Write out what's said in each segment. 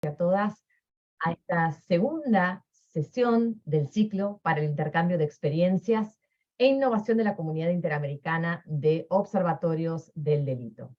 a todas a esta segunda sesión del ciclo para el intercambio de experiencias e innovación de la Comunidad Interamericana de Observatorios del Delito.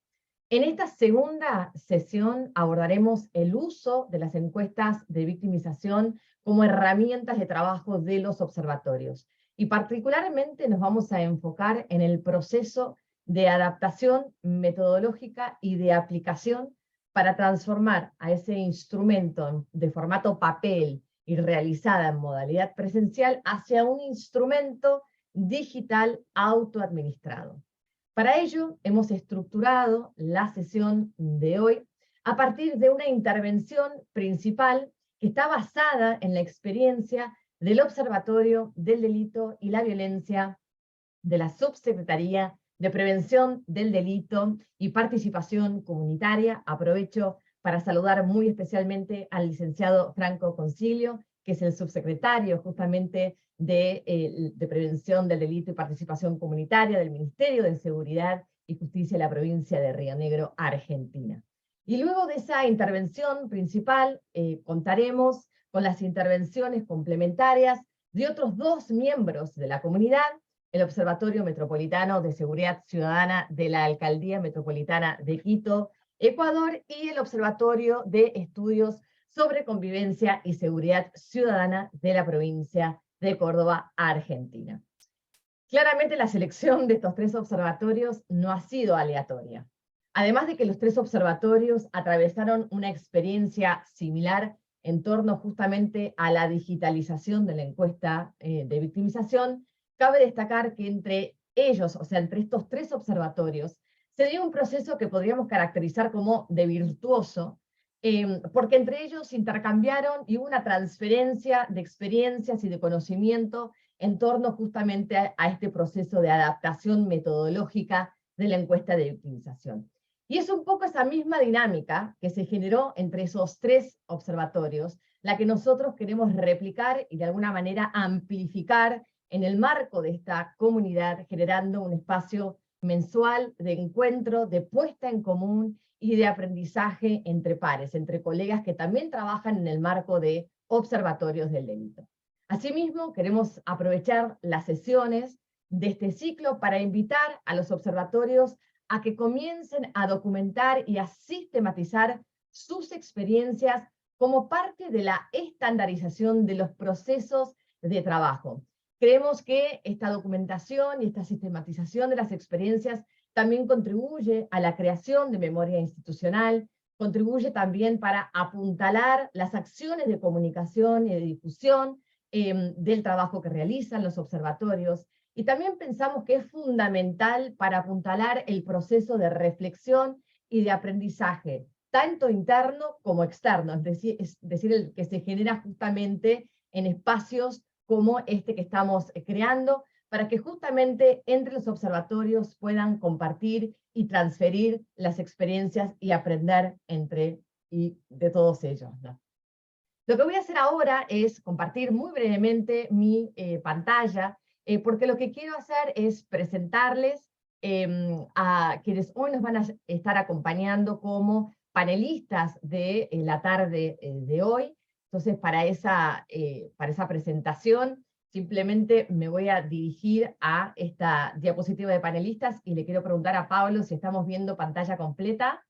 En esta segunda sesión abordaremos el uso de las encuestas de victimización como herramientas de trabajo de los observatorios. Y particularmente nos vamos a enfocar en el proceso de adaptación metodológica y de aplicación para transformar a ese instrumento de formato papel y realizada en modalidad presencial hacia un instrumento digital autoadministrado. Para ello, hemos estructurado la sesión de hoy a partir de una intervención principal que está basada en la experiencia del Observatorio del Delito y la Violencia de la Subsecretaría de Prevención del Delito y Participación Comunitaria. Aprovecho para saludar muy especialmente al licenciado Franco Concilio, que es el subsecretario justamente de Prevención del Delito y Participación Comunitaria del Ministerio de Seguridad y Justicia de la provincia de Río Negro, Argentina. Y luego de esa intervención principal, contaremos con las intervenciones complementarias de otros dos miembros de la comunidad, el Observatorio Metropolitano de Seguridad Ciudadana de la Alcaldía Metropolitana de Quito, Ecuador, y el Observatorio de Estudios sobre Convivencia y Seguridad Ciudadana de la provincia de Córdoba, Argentina. Claramente la selección de estos tres observatorios no ha sido aleatoria. Además de que los tres observatorios atravesaron una experiencia similar en torno justamente a la digitalización de la encuesta de victimización, cabe destacar que entre ellos, o sea, entre estos tres observatorios, se dio un proceso que podríamos caracterizar como de virtuoso, porque entre ellos intercambiaron y hubo una transferencia de experiencias y de conocimiento en torno justamente a este proceso de adaptación metodológica de la encuesta de victimización. Y es un poco esa misma dinámica que se generó entre esos tres observatorios, la que nosotros queremos replicar y de alguna manera amplificar en el marco de esta comunidad, generando un espacio mensual de encuentro, de puesta en común y de aprendizaje entre pares, entre colegas que también trabajan en el marco de observatorios del delito. Asimismo, queremos aprovechar las sesiones de este ciclo para invitar a los observatorios a que comiencen a documentar y a sistematizar sus experiencias como parte de la estandarización de los procesos de trabajo. Creemos que esta documentación y esta sistematización de las experiencias también contribuye a la creación de memoria institucional, contribuye también para apuntalar las acciones de comunicación y de difusión del trabajo que realizan los observatorios, y también pensamos que es fundamental para apuntalar el proceso de reflexión y de aprendizaje, tanto interno como externo, es decir, el que se genera justamente en espacios como este que estamos creando, para que justamente entre los observatorios puedan compartir y transferir las experiencias y aprender entre y de todos ellos, ¿no? Lo que voy a hacer ahora es compartir muy brevemente mi pantalla, porque lo que quiero hacer es presentarles a quienes hoy nos van a estar acompañando como panelistas de la tarde de hoy. Entonces, para esa presentación, simplemente me voy a dirigir a esta diapositiva de panelistas y le quiero preguntar a Pablo si estamos viendo pantalla completa.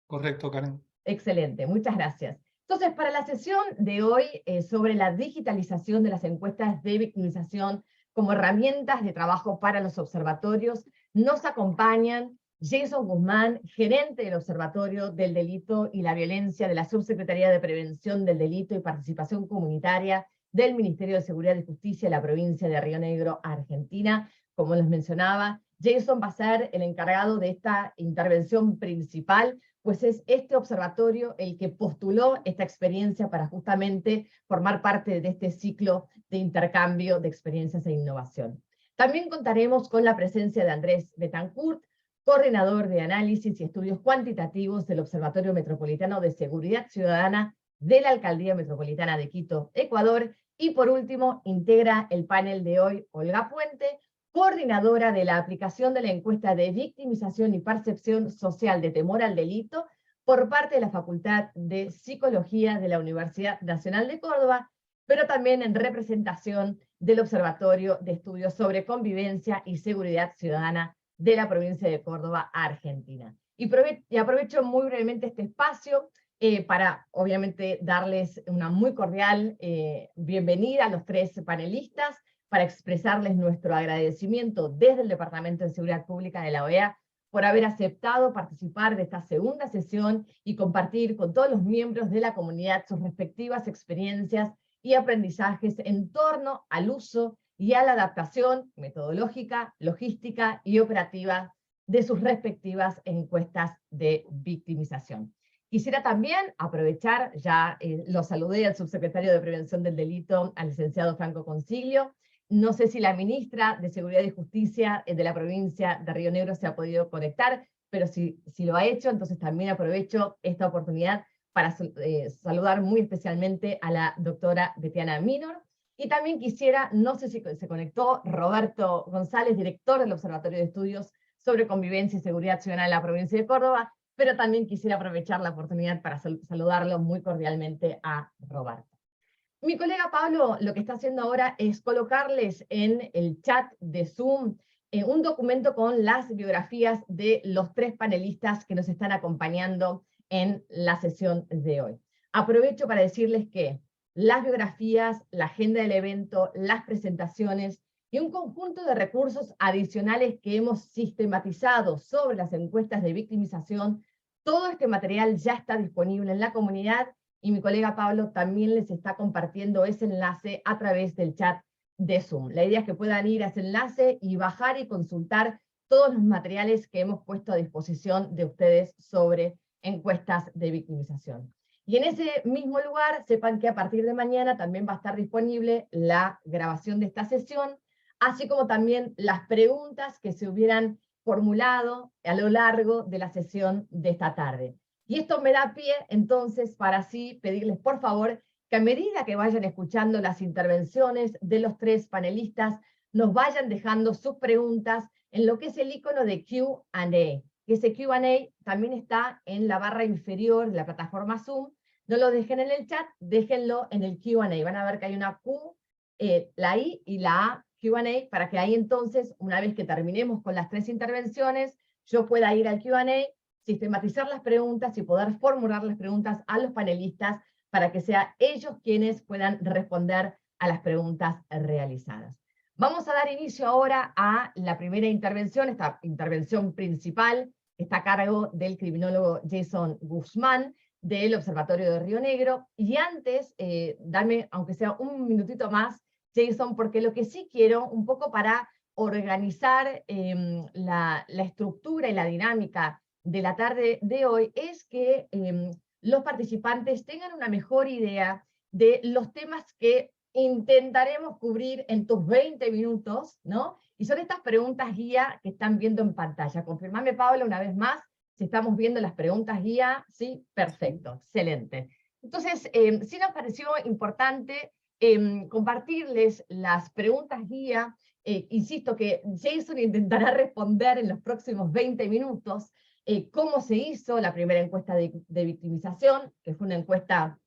Correcto, Karen. Excelente, muchas gracias. Entonces, para la sesión de hoy sobre la digitalización de las encuestas de victimización como herramientas de trabajo para los observatorios, nos acompañan Jason Guzmán, gerente del Observatorio del Delito y la Violencia de la Subsecretaría de Prevención del Delito y Participación Comunitaria del Ministerio de Seguridad y Justicia de la provincia de Río Negro, Argentina. Como les mencionaba, Jason va a ser el encargado de esta intervención principal, pues es este observatorio el que postuló esta experiencia para justamente formar parte de este ciclo de intercambio de experiencias e innovación. También contaremos con la presencia de Andrés Betancourt, coordinador de análisis y estudios cuantitativos del Observatorio Metropolitano de Seguridad Ciudadana de la Alcaldía Metropolitana de Quito, Ecuador, y por último integra el panel de hoy Olga Puente, coordinadora de la aplicación de la encuesta de victimización y percepción social de temor al delito por parte de la Facultad de Psicología de la Universidad Nacional de Córdoba, pero también en representación del Observatorio de Estudios sobre Convivencia y Seguridad Ciudadana de la provincia de Córdoba, Argentina. Y aprovecho muy brevemente este espacio para, obviamente, darles una muy cordial bienvenida a los tres panelistas, para expresarles nuestro agradecimiento desde el Departamento de Seguridad Pública de la OEA por haber aceptado participar de esta segunda sesión y compartir con todos los miembros de la comunidad sus respectivas experiencias y aprendizajes en torno al uso y a la adaptación metodológica, logística y operativa de sus respectivas encuestas de victimización. Quisiera también aprovechar, ya lo saludé al subsecretario de Prevención del Delito, al licenciado Franco Consiglio. No sé si la ministra de Seguridad y Justicia de la provincia de Río Negro se ha podido conectar, pero si lo ha hecho, entonces también aprovecho esta oportunidad para saludar muy especialmente a la doctora Betiana Minor. Y también quisiera, no sé si se conectó, Roberto González, director del Observatorio de Estudios sobre Convivencia y Seguridad Ciudadana en la provincia de Córdoba, pero también quisiera aprovechar la oportunidad para saludarlo muy cordialmente a Roberto. Mi colega Pablo lo que está haciendo ahora es colocarles en el chat de Zoom un documento con las biografías de los tres panelistas que nos están acompañando en la sesión de hoy. Aprovecho para decirles que las biografías, la agenda del evento, las presentaciones y un conjunto de recursos adicionales que hemos sistematizado sobre las encuestas de victimización, todo este material ya está disponible en la comunidad y mi colega Pablo también les está compartiendo ese enlace a través del chat de Zoom. La idea es que puedan ir a ese enlace y bajar y consultar todos los materiales que hemos puesto a disposición de ustedes sobre encuestas de victimización. Y en ese mismo lugar, sepan que a partir de mañana también va a estar disponible la grabación de esta sesión, así como también las preguntas que se hubieran formulado a lo largo de la sesión de esta tarde. Y esto me da pie, entonces, para así pedirles, por favor, que a medida que vayan escuchando las intervenciones de los tres panelistas, nos vayan dejando sus preguntas en lo que es el icono de Q&A. Ese Q&A también está en la barra inferior de la plataforma Zoom. No lo dejen en el chat, déjenlo en el Q&A. Van a ver que hay una Q, la I y la A, Q&A, para que ahí entonces, una vez que terminemos con las tres intervenciones, yo pueda ir al Q&A, sistematizar las preguntas y poder formular las preguntas a los panelistas para que sean ellos quienes puedan responder a las preguntas realizadas. Vamos a dar inicio ahora a la primera intervención, esta intervención principal, que está a cargo del criminólogo Jason Guzmán, del Observatorio de Río Negro. Y antes, dame, aunque sea un minutito más, Jason, porque lo que sí quiero, un poco para organizar la estructura y la dinámica de la tarde de hoy, es que los participantes tengan una mejor idea de los temas que intentaremos cubrir en tus 20 minutos, ¿no? Y son estas preguntas guía que están viendo en pantalla. Confirmame, Pablo, una vez más, si estamos viendo las preguntas guía. Sí, perfecto, excelente. Entonces, sí nos pareció importante compartirles las preguntas guía. Insisto que Jason intentará responder en los próximos 20 minutos cómo se hizo la primera encuesta de victimización, que fue una encuesta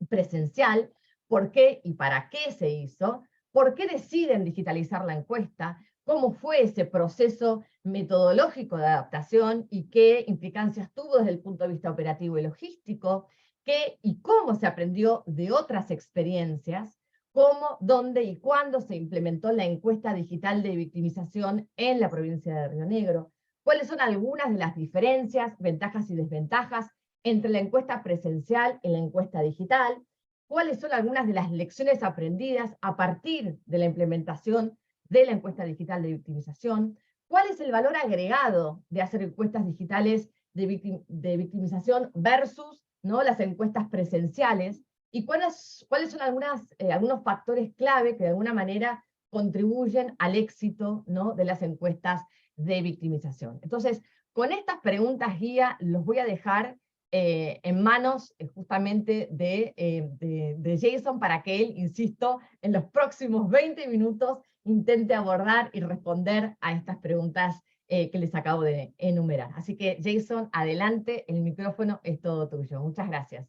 presencial, por qué y para qué se hizo, por qué deciden digitalizar la encuesta, cómo fue ese proceso metodológico de adaptación y qué implicancias tuvo desde el punto de vista operativo y logístico, qué y cómo se aprendió de otras experiencias, cómo, dónde y cuándo se implementó la encuesta digital de victimización en la provincia de Río Negro, cuáles son algunas de las diferencias, ventajas y desventajas entre la encuesta presencial y la encuesta digital, cuáles son algunas de las lecciones aprendidas a partir de la implementación de la encuesta digital de victimización, cuál es el valor agregado de hacer encuestas digitales de victimización versus, ¿no?, las encuestas presenciales, y cuáles son algunos factores clave que de alguna manera contribuyen al éxito, ¿no?, de las encuestas de victimización. Entonces, con estas preguntas guía los voy a dejar en manos justamente de Jason para que él, insisto, en los próximos 20 minutos intente abordar y responder a estas preguntas que les acabo de enumerar. Así que Jason, adelante, el micrófono es todo tuyo. Muchas gracias.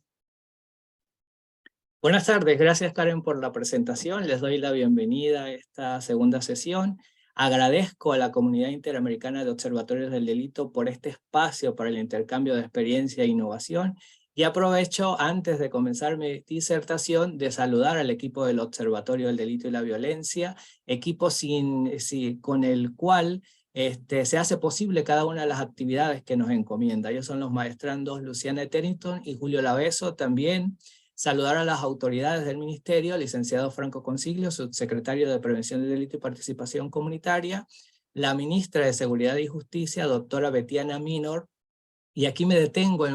Buenas tardes, gracias Karen por la presentación. Les doy la bienvenida a esta segunda sesión. Agradezco a la comunidad interamericana de observatorios del delito por este espacio para el intercambio de experiencia e innovación. Y aprovecho, antes de comenzar mi disertación, de saludar al equipo del Observatorio del Delito y la Violencia, equipo con el cual se hace posible cada una de las actividades que nos encomienda. Ellos son los maestrandos Luciana Etherington y Julio Laveso. También saludar a las autoridades del Ministerio, licenciado Franco Consiglio, subsecretario de Prevención del Delito y Participación Comunitaria, la ministra de Seguridad y Justicia, doctora Betiana Minor, y aquí me detengo en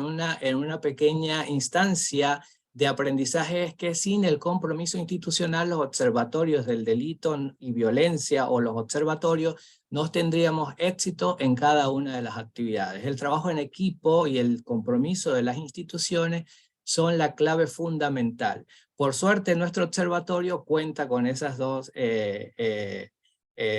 una pequeña instancia de aprendizaje, es que sin el compromiso institucional, los observatorios del delito y violencia o los observatorios no tendríamos éxito en cada una de las actividades. El trabajo en equipo y el compromiso de las instituciones son la clave fundamental. Por suerte, nuestro observatorio cuenta con esas dos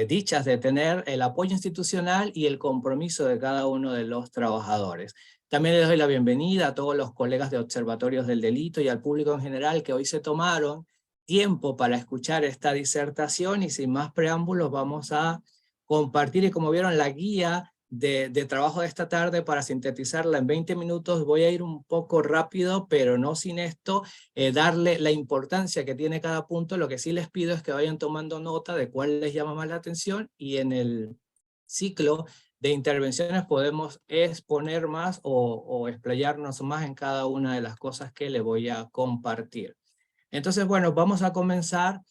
dichas de tener el apoyo institucional y el compromiso de cada uno de los trabajadores. También les doy la bienvenida a todos los colegas de observatorios del delito y al público en general que hoy se tomaron tiempo para escuchar esta disertación, y sin más preámbulos vamos a compartir, y como vieron la guía de trabajo de esta tarde, para sintetizarla en 20 minutos, voy a ir un poco rápido, pero no sin esto darle la importancia que tiene cada punto. Lo que sí les pido es que vayan tomando nota de cuál les llama más la atención, y en el ciclo de intervenciones podemos exponer más o explayarnos más en cada una de las cosas que les voy a compartir. Entonces, bueno, vamos a comenzar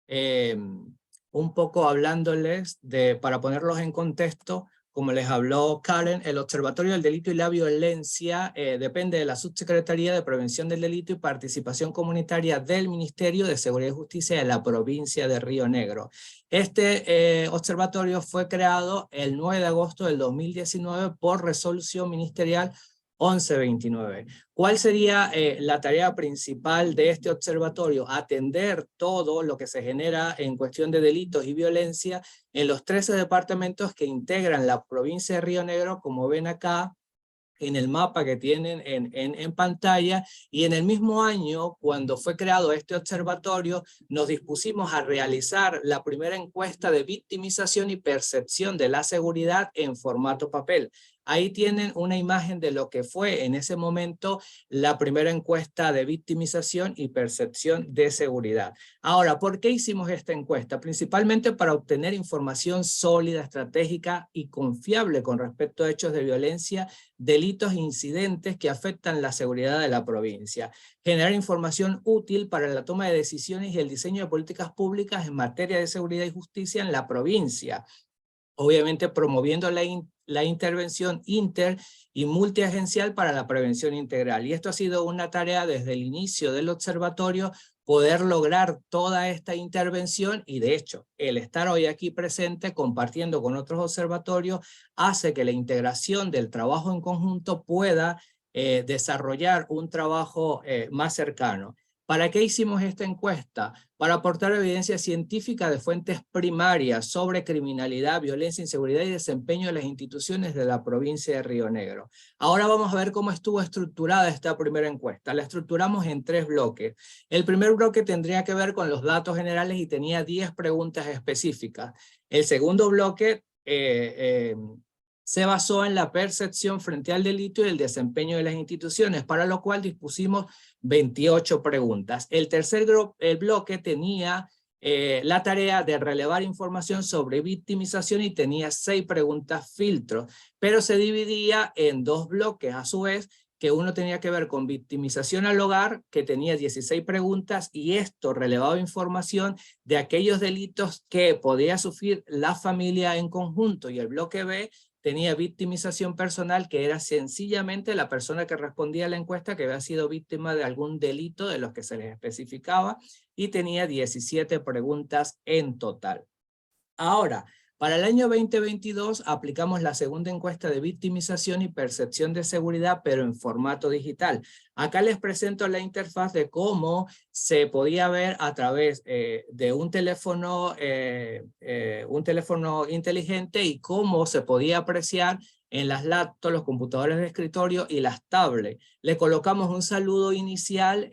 un poco hablándoles para ponerlos en contexto. Como les habló Karen, el Observatorio del Delito y la Violencia depende de la Subsecretaría de Prevención del Delito y Participación Comunitaria del Ministerio de Seguridad y Justicia de la provincia de Río Negro. Este observatorio fue creado el 9 de agosto del 2019 por resolución ministerial 1129. ¿Cuál sería la tarea principal de este observatorio? Atender todo lo que se genera en cuestión de delitos y violencia en los 13 departamentos que integran la provincia de Río Negro, como ven acá en el mapa que tienen en pantalla. Y en el mismo año, cuando fue creado este observatorio, nos dispusimos a realizar la primera encuesta de victimización y percepción de la seguridad en formato papel. Ahí tienen una imagen de lo que fue en ese momento la primera encuesta de victimización y percepción de seguridad. Ahora, ¿por qué hicimos esta encuesta? Principalmente para obtener información sólida, estratégica y confiable con respecto a hechos de violencia, delitos e incidentes que afectan la seguridad de la provincia. Generar información útil para la toma de decisiones y el diseño de políticas públicas en materia de seguridad y justicia en la provincia. Obviamente promoviendo la intervención inter y multiagencial para la prevención integral. Y esto ha sido una tarea desde el inicio del observatorio, poder lograr toda esta intervención, y de hecho el estar hoy aquí presente compartiendo con otros observatorios hace que la integración del trabajo en conjunto pueda desarrollar un trabajo más cercano. ¿Para qué hicimos esta encuesta? Para aportar evidencia científica de fuentes primarias sobre criminalidad, violencia, inseguridad y desempeño de las instituciones de la provincia de Río Negro. Ahora vamos a ver cómo estuvo estructurada esta primera encuesta. La estructuramos en 3 bloques. El primer bloque tendría que ver con los datos generales y tenía 10 preguntas específicas. El segundo bloque se basó en la percepción frente al delito y el desempeño de las instituciones, para lo cual dispusimos 28 preguntas. El tercer bloque tenía la tarea de relevar información sobre victimización y tenía 6 preguntas filtros, pero se dividía en 2 bloques a su vez, que uno tenía que ver con victimización al hogar, que tenía 16 preguntas, y esto relevaba información de aquellos delitos que podía sufrir la familia en conjunto, y el bloque B tenía victimización personal, que era sencillamente la persona que respondía a la encuesta que había sido víctima de algún delito de los que se les especificaba, y tenía 17 preguntas en total. Ahora, Para el año 2022 aplicamos la segunda encuesta de victimización y percepción de seguridad, pero en formato digital. Acá les presento la interfaz de cómo se podía ver a través de un teléfono inteligente y cómo se podía apreciar en las laptops, los computadores de escritorio y las tablets. Le colocamos un saludo inicial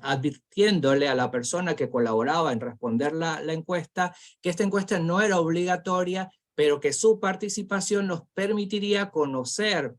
advirtiéndole a la persona que colaboraba en responder la encuesta que esta encuesta no era obligatoria, pero que su participación nos permitiría conocer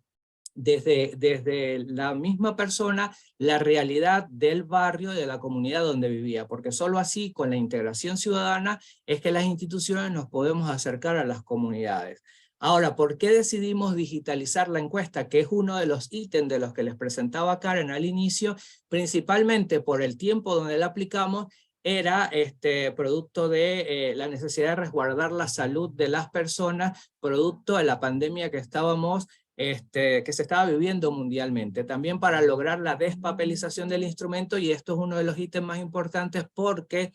desde la misma persona la realidad del barrio, de la comunidad donde vivía, porque solo así, con la integración ciudadana, es que las instituciones nos podemos acercar a las comunidades. Ahora, ¿por qué decidimos digitalizar la encuesta? Que es uno de los ítems de los que les presentaba Karen al inicio, principalmente por el tiempo donde la aplicamos, era producto de la necesidad de resguardar la salud de las personas, producto de la pandemia que que se estaba viviendo mundialmente. También para lograr la despapelización del instrumento, y esto es uno de los ítems más importantes porque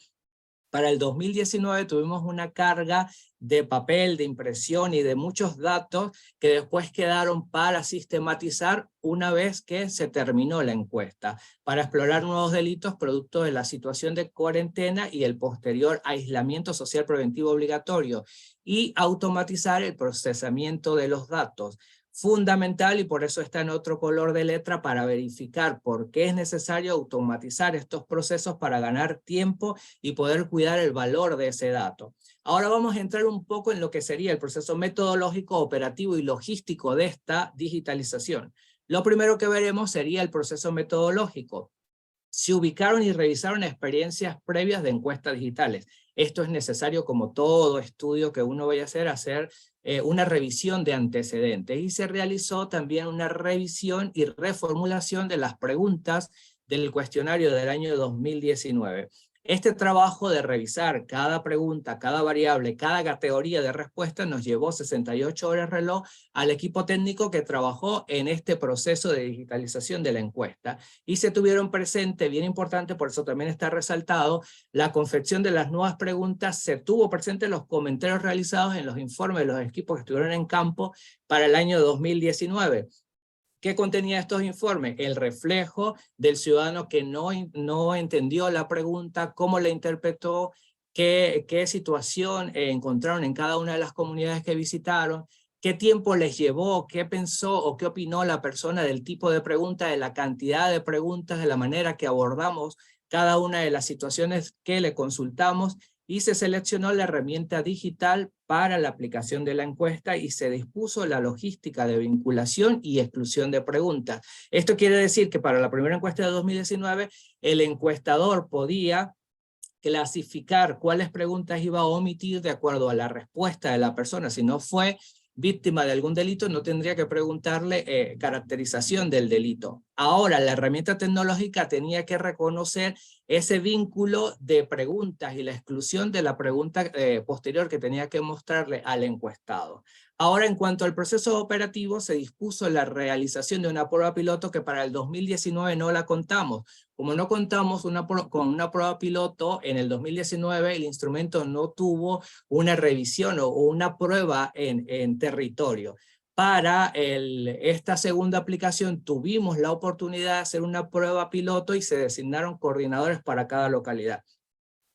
para el 2019 tuvimos una carga de papel, de impresión y de muchos datos que después quedaron para sistematizar una vez que se terminó la encuesta, para explorar nuevos delitos producto de la situación de cuarentena y el posterior aislamiento social preventivo obligatorio, y automatizar el procesamiento de los datos. Fundamental, y por eso está en otro color de letra, para verificar por qué es necesario automatizar estos procesos para ganar tiempo y poder cuidar el valor de ese dato. Ahora vamos a entrar un poco en lo que sería el proceso metodológico, operativo y logístico de esta digitalización. Lo primero que veremos sería el proceso metodológico. Se ubicaron y revisaron experiencias previas de encuestas digitales. Esto es necesario, como todo estudio que uno vaya a hacer una revisión de antecedentes, y se realizó también una revisión y reformulación de las preguntas del cuestionario del año 2019. Este trabajo de revisar cada pregunta, cada variable, cada categoría de respuesta nos llevó 68 horas reloj al equipo técnico que trabajó en este proceso de digitalización de la encuesta, y se tuvieron presente, bien importante, por eso también está resaltado, la confección de las nuevas preguntas, se tuvo presente los comentarios realizados en los informes de los equipos que estuvieron en campo para el año 2019. ¿Qué contenía estos informes? El reflejo del ciudadano que no entendió la pregunta, cómo la interpretó, qué situación encontraron en cada una de las comunidades que visitaron, qué tiempo les llevó, qué pensó o qué opinó la persona del tipo de pregunta, de la cantidad de preguntas, de la manera que abordamos cada una de las situaciones que le consultamos, y se seleccionó la herramienta digital para la aplicación de la encuesta y se dispuso la logística de vinculación y exclusión de preguntas. Esto quiere decir que para la primera encuesta de 2019 el encuestador podía clasificar cuáles preguntas iba a omitir de acuerdo a la respuesta de la persona. Si no fue víctima de algún delito, no tendría que preguntarle caracterización del delito. Ahora, la herramienta tecnológica tenía que reconocer ese vínculo de preguntas y la exclusión de la pregunta posterior que tenía que mostrarle al encuestado. Ahora, en cuanto al proceso operativo, se dispuso la realización de una prueba piloto que para el 2019 no la contamos. Como no contamos con una prueba piloto, en el 2019 el instrumento no tuvo una revisión o una prueba en territorio. Para esta segunda aplicación tuvimos la oportunidad de hacer una prueba piloto y se designaron coordinadores para cada localidad,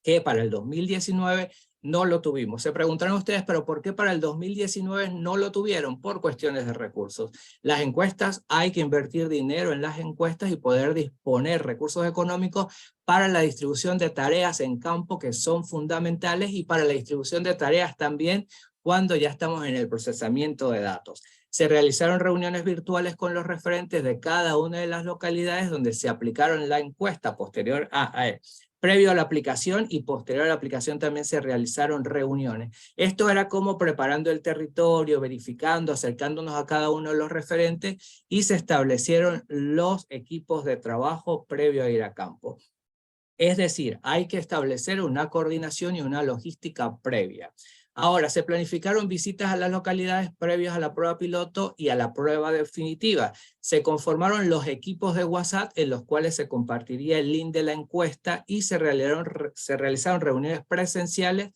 que para el 2019 no lo tuvimos. Se preguntaron ustedes, ¿pero por qué para el 2019 no lo tuvieron? Por cuestiones de recursos. Las encuestas, hay que invertir dinero en las encuestas y poder disponer recursos económicos para la distribución de tareas en campo que son fundamentales, y para la distribución de tareas también cuando ya estamos en el procesamiento de datos. Se realizaron reuniones virtuales con los referentes de cada una de las localidades donde se aplicaron la encuesta posterior previo a la aplicación, y posterior a la aplicación también se realizaron reuniones. Esto era como preparando el territorio, verificando, acercándonos a cada uno de los referentes, y se establecieron los equipos de trabajo previo a ir a campo. Es decir, hay que establecer una coordinación y una logística previa. Ahora, se planificaron visitas a las localidades previas a la prueba piloto y a la prueba definitiva. Se conformaron los equipos de WhatsApp en los cuales se compartiría el link de la encuesta, y se realizaron reuniones presenciales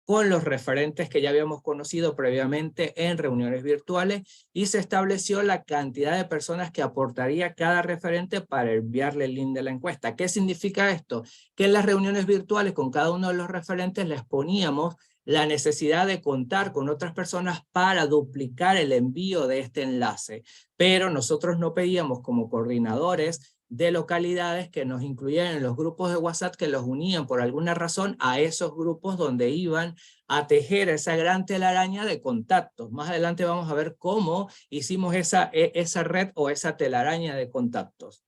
con los referentes que ya habíamos conocido previamente en reuniones virtuales y se estableció la cantidad de personas que aportaría cada referente para enviarle el link de la encuesta. ¿Qué significa esto? Que en las reuniones virtuales con cada uno de los referentes les poníamos la necesidad de contar con otras personas para duplicar el envío de este enlace. Pero nosotros no pedíamos como coordinadores de localidades que nos incluyeran en los grupos de WhatsApp que los unían por alguna razón a esos grupos donde iban a tejer esa gran telaraña de contactos. Más adelante vamos a ver cómo hicimos esa red o esa telaraña de contactos.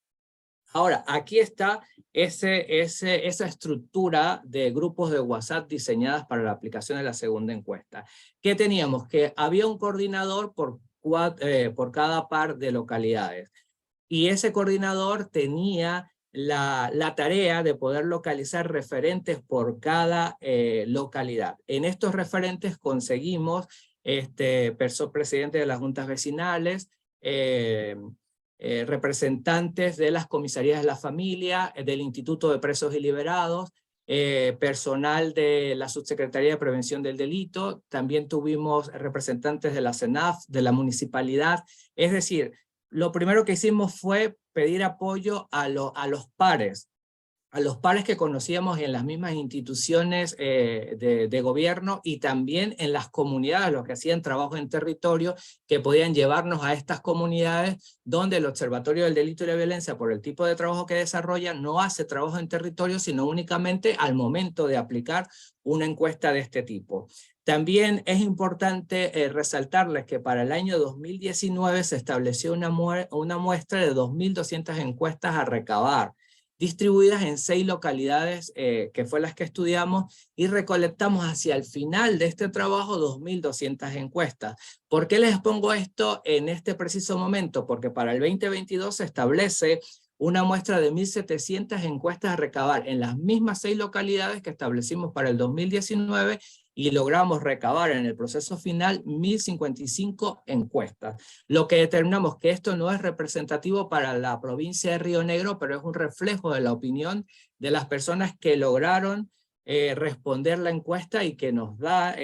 Ahora, aquí está esa estructura de grupos de WhatsApp diseñadas para la aplicación de la segunda encuesta. ¿Qué teníamos? Que había un coordinador por cada par de localidades. Y ese coordinador tenía la tarea de poder localizar referentes por cada localidad. En estos referentes conseguimos presidentes de las juntas vecinales, representantes de las comisarías de la familia, del Instituto de Presos y Liberados, personal de la Subsecretaría de Prevención del Delito, también tuvimos representantes de la CENAF, de la municipalidad, es decir, lo primero que hicimos fue pedir apoyo a los pares que conocíamos en las mismas instituciones de gobierno y también en las comunidades, los que hacían trabajo en territorio, que podían llevarnos a estas comunidades donde el Observatorio del Delito y la Violencia, por el tipo de trabajo que desarrolla, no hace trabajo en territorio, sino únicamente al momento de aplicar una encuesta de este tipo. También es importante resaltarles que para el año 2019 se estableció una muestra de 2.200 encuestas a recabar, distribuidas en 6 localidades que fue las que estudiamos, y recolectamos hacia el final de este trabajo 2.200 encuestas. ¿Por qué les pongo esto en este preciso momento? Porque para el 2022 se establece una muestra de 1.700 encuestas a recabar en las mismas 6 localidades que establecimos para el 2019 y logramos recabar en el proceso final 1.055 encuestas. Lo que determinamos que esto no es representativo para la provincia de Río Negro, pero es un reflejo de la opinión de las personas que lograron responder la encuesta y que nos da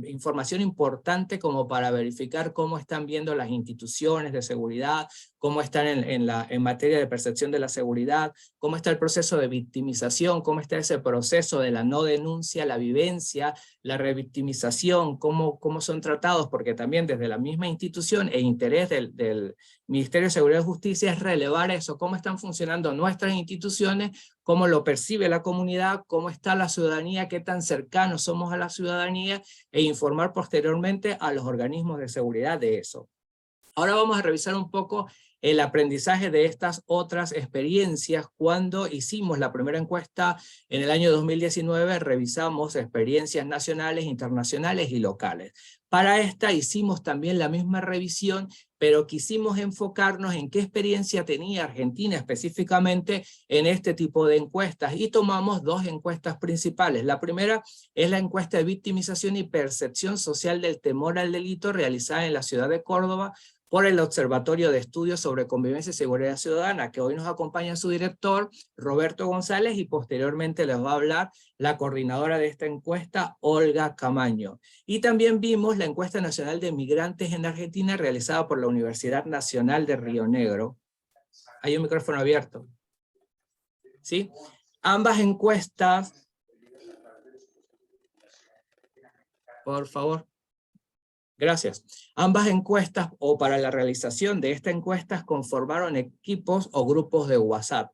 información importante como para verificar cómo están viendo las instituciones de seguridad, cómo están en materia de percepción de la seguridad, cómo está el proceso de victimización, cómo está ese proceso de la no denuncia, la vivencia, la revictimización, cómo son tratados, porque también desde la misma institución e interés del Ministerio de Seguridad y Justicia es relevar eso, cómo están funcionando nuestras instituciones, cómo lo percibe la comunidad, cómo está la ciudadanía, qué tan cercanos somos a la ciudadanía, e informar posteriormente a los organismos de seguridad de eso. Ahora vamos a revisar un poco el aprendizaje de estas otras experiencias. Cuando hicimos la primera encuesta en el año 2019, revisamos experiencias nacionales, internacionales y locales. Para esta hicimos también la misma revisión, pero quisimos enfocarnos en qué experiencia tenía Argentina específicamente en este tipo de encuestas, y tomamos 2 encuestas principales. La primera es la encuesta de victimización y percepción social del temor al delito, realizada en la ciudad de Córdoba por el Observatorio de Estudios sobre Convivencia y Seguridad Ciudadana, que hoy nos acompaña su director, Roberto González, y posteriormente les va a hablar la coordinadora de esta encuesta, Olga Camaño. Y también vimos la encuesta nacional de migrantes en Argentina, realizada por la Universidad Nacional de Río Negro. Hay un micrófono abierto. ¿Sí? Ambas encuestas, por favor. Gracias. Ambas encuestas, o para la realización de estas encuestas, conformaron equipos o grupos de WhatsApp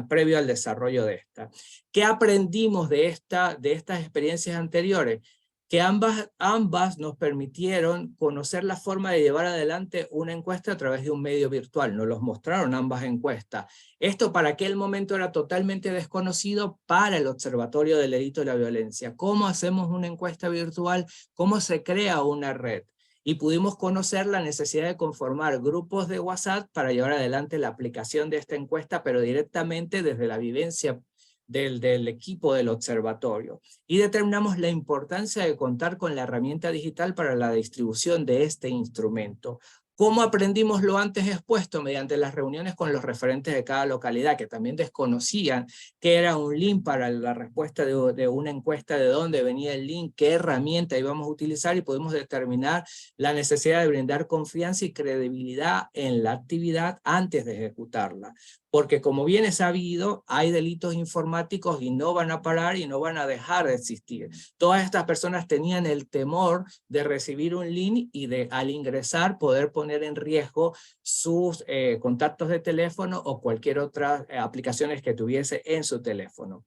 previo al desarrollo de esta. ¿Qué aprendimos de estas experiencias anteriores? Que ambas nos permitieron conocer la forma de llevar adelante una encuesta a través de un medio virtual. Nos los mostraron ambas encuestas. Esto para aquel momento era totalmente desconocido para el Observatorio del Delito y la Violencia. ¿Cómo hacemos una encuesta virtual? ¿Cómo se crea una red? Y pudimos conocer la necesidad de conformar grupos de WhatsApp para llevar adelante la aplicación de esta encuesta, pero directamente desde la vivencia del equipo del observatorio. Y determinamos la importancia de contar con la herramienta digital para la distribución de este instrumento. ¿Cómo aprendimos lo antes expuesto? Mediante las reuniones con los referentes de cada localidad, que también desconocían qué era un link para la respuesta de una encuesta, de dónde venía el link, qué herramienta íbamos a utilizar, y pudimos determinar la necesidad de brindar confianza y credibilidad en la actividad antes de ejecutarla. Porque como bien es sabido, hay delitos informáticos y no van a parar y no van a dejar de existir. Todas estas personas tenían el temor de recibir un link y de al ingresar poder poner en riesgo sus contactos de teléfono o cualquier otra aplicaciones que tuviese en su teléfono.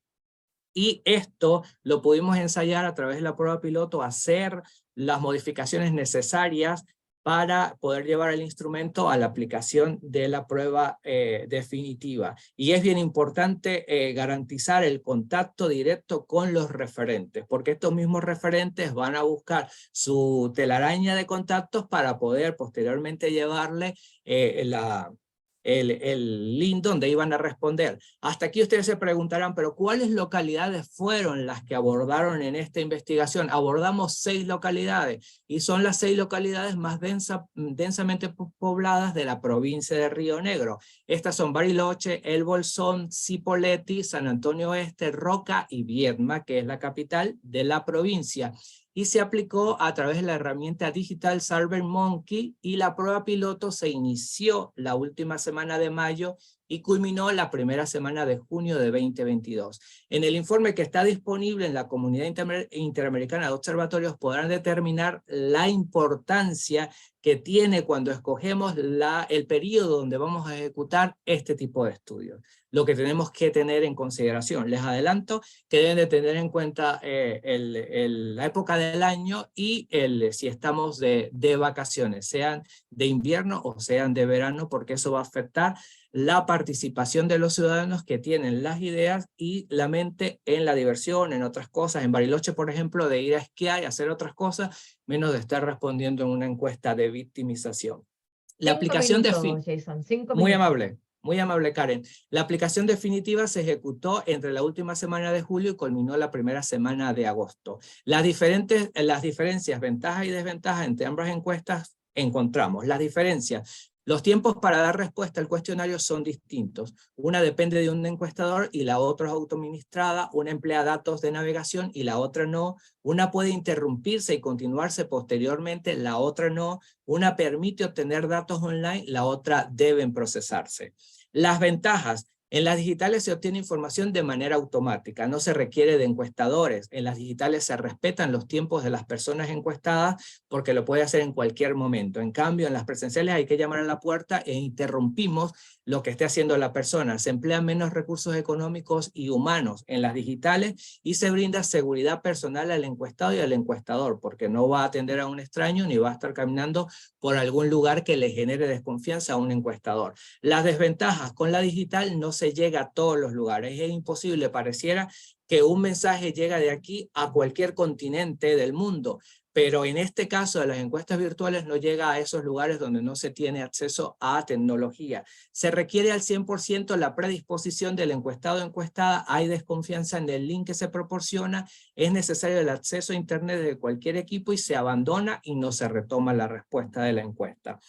Y esto lo pudimos ensayar a través de la prueba piloto, hacer las modificaciones necesarias para poder llevar el instrumento a la aplicación de la prueba definitiva. Y es bien importante garantizar el contacto directo con los referentes, porque estos mismos referentes van a buscar su telaraña de contactos para poder posteriormente llevarle el link donde iban a responder. Hasta aquí ustedes se preguntarán, pero ¿cuáles localidades fueron las que abordaron en esta investigación? Abordamos 6 localidades y son las 6 localidades más densamente pobladas de la provincia de Río Negro. Estas son Bariloche, El Bolsón, Cipolletti, San Antonio Oeste, Roca y Viedma, que es la capital de la provincia. Y se aplicó a través de la herramienta digital SurveyMonkey, y la prueba piloto se inició la última semana de mayo y culminó la primera semana de junio de 2022. En el informe que está disponible en la Comunidad Interamericana de Observatorios podrán determinar la importancia que tiene cuando escogemos el periodo donde vamos a ejecutar este tipo de estudios. Lo que tenemos que tener en consideración. Les adelanto que deben de tener en cuenta la época del año y si estamos de vacaciones, sean de invierno o sean de verano, porque eso va a afectar la participación de los ciudadanos que tienen las ideas y la mente en la diversión, en otras cosas. En Bariloche, por ejemplo, de ir a esquiar y hacer otras cosas, menos de estar respondiendo en una encuesta de victimización. La aplicación Jason, 5 muy minutos. muy amable, Karen. La aplicación definitiva se ejecutó entre la última semana de julio y culminó la primera semana de agosto. Las diferencias, ventajas y desventajas entre ambas encuestas encontramos. Las diferencias: los tiempos para dar respuesta al cuestionario son distintos. Una depende de un encuestador y la otra es autoadministrada. Una emplea datos de navegación y la otra no. Una puede interrumpirse y continuarse posteriormente, la otra no. Una permite obtener datos online, la otra deben procesarse. Las ventajas: en las digitales se obtiene información de manera automática, no se requiere de encuestadores. En las digitales se respetan los tiempos de las personas encuestadas porque lo puede hacer en cualquier momento. En cambio, en las presenciales hay que llamar a la puerta e interrumpimos lo que esté haciendo la persona. Se emplean menos recursos económicos y humanos en las digitales y se brinda seguridad personal al encuestado y al encuestador, porque no va a atender a un extraño ni va a estar caminando por algún lugar que le genere desconfianza a un encuestador. Las desventajas: con la digital no se llega a todos los lugares. Es imposible, pareciera que un mensaje llega de aquí a cualquier continente del mundo, pero en este caso de las encuestas virtuales no llega a esos lugares donde no se tiene acceso a tecnología. Se requiere al 100% la predisposición del encuestado o encuestada, hay desconfianza en el link que se proporciona, es necesario el acceso a internet de cualquier equipo y se abandona y no se retoma la respuesta de la encuesta.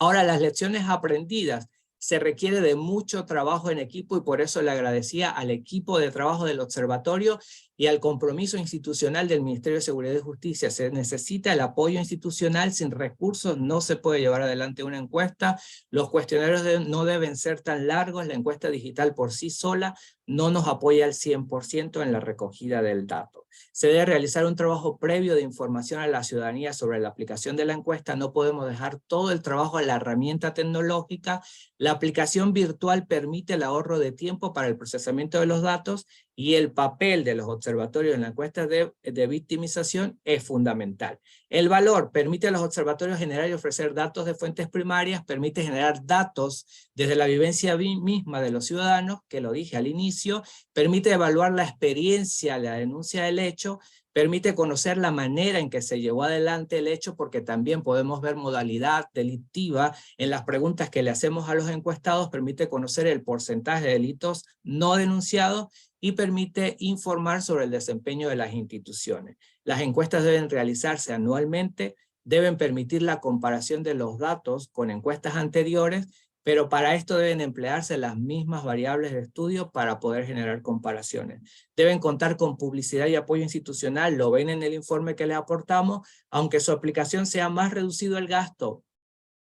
Ahora, las lecciones aprendidas: se requiere de mucho trabajo en equipo y por eso le agradecía al equipo de trabajo del observatorio y al compromiso institucional del Ministerio de Seguridad y Justicia. Se necesita el apoyo institucional. Sin recursos no se puede llevar adelante una encuesta. Los cuestionarios no deben ser tan largos. La encuesta digital por sí sola no nos apoya al 100% en la recogida del dato. Se debe realizar un trabajo previo de información a la ciudadanía sobre la aplicación de la encuesta. No podemos dejar todo el trabajo a la herramienta tecnológica. La aplicación virtual permite el ahorro de tiempo para el procesamiento de los datos y el papel de los observatorios en la encuesta de victimización es fundamental. El valor: permite a los observatorios generar y ofrecer datos de fuentes primarias, permite generar datos desde la vivencia misma de los ciudadanos, que lo dije al inicio, permite evaluar la experiencia, la denuncia del hecho, permite conocer la manera en que se llevó adelante el hecho, porque también podemos ver modalidad delictiva en las preguntas que le hacemos a los encuestados, permite conocer el porcentaje de delitos no denunciados y permite informar sobre el desempeño de las instituciones. Las encuestas deben realizarse anualmente, deben permitir la comparación de los datos con encuestas anteriores, pero para esto deben emplearse las mismas variables de estudio para poder generar comparaciones. Deben contar con publicidad y apoyo institucional, lo ven en el informe que les aportamos, aunque su aplicación sea más reducido el gasto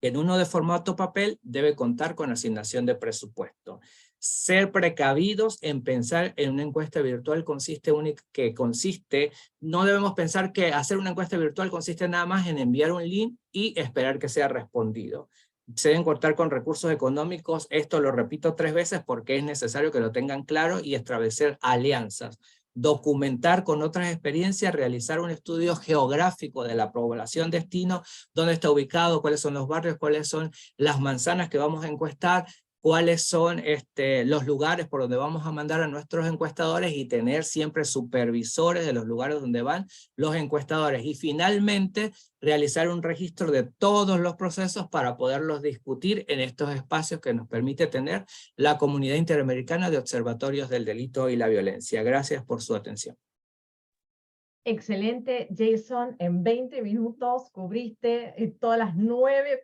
en uno de formato papel, debe contar con asignación de presupuesto. Ser precavidos en pensar en una encuesta virtual no debemos pensar que hacer una encuesta virtual consiste nada más en enviar un link y esperar que sea respondido. Se deben contar con recursos económicos, esto lo repito 3 veces porque es necesario que lo tengan claro, y establecer alianzas. Documentar con otras experiencias, realizar un estudio geográfico de la población destino, dónde está ubicado, cuáles son los barrios, cuáles son las manzanas que vamos a encuestar, cuáles son los lugares por donde vamos a mandar a nuestros encuestadores, y tener siempre supervisores de los lugares donde van los encuestadores. Y finalmente, realizar un registro de todos los procesos para poderlos discutir en estos espacios que nos permite tener la Comunidad Interamericana de Observatorios del Delito y la Violencia. Gracias por su atención. Excelente, Jason. En 20 minutos cubriste todas las 9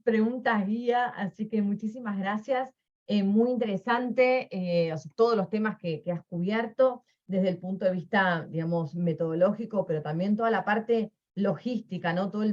preguntas guía, así que muchísimas gracias. Muy interesante o sea, todos los temas que has cubierto desde el punto de vista, digamos, metodológico, pero también toda la parte logística, ¿no? Todo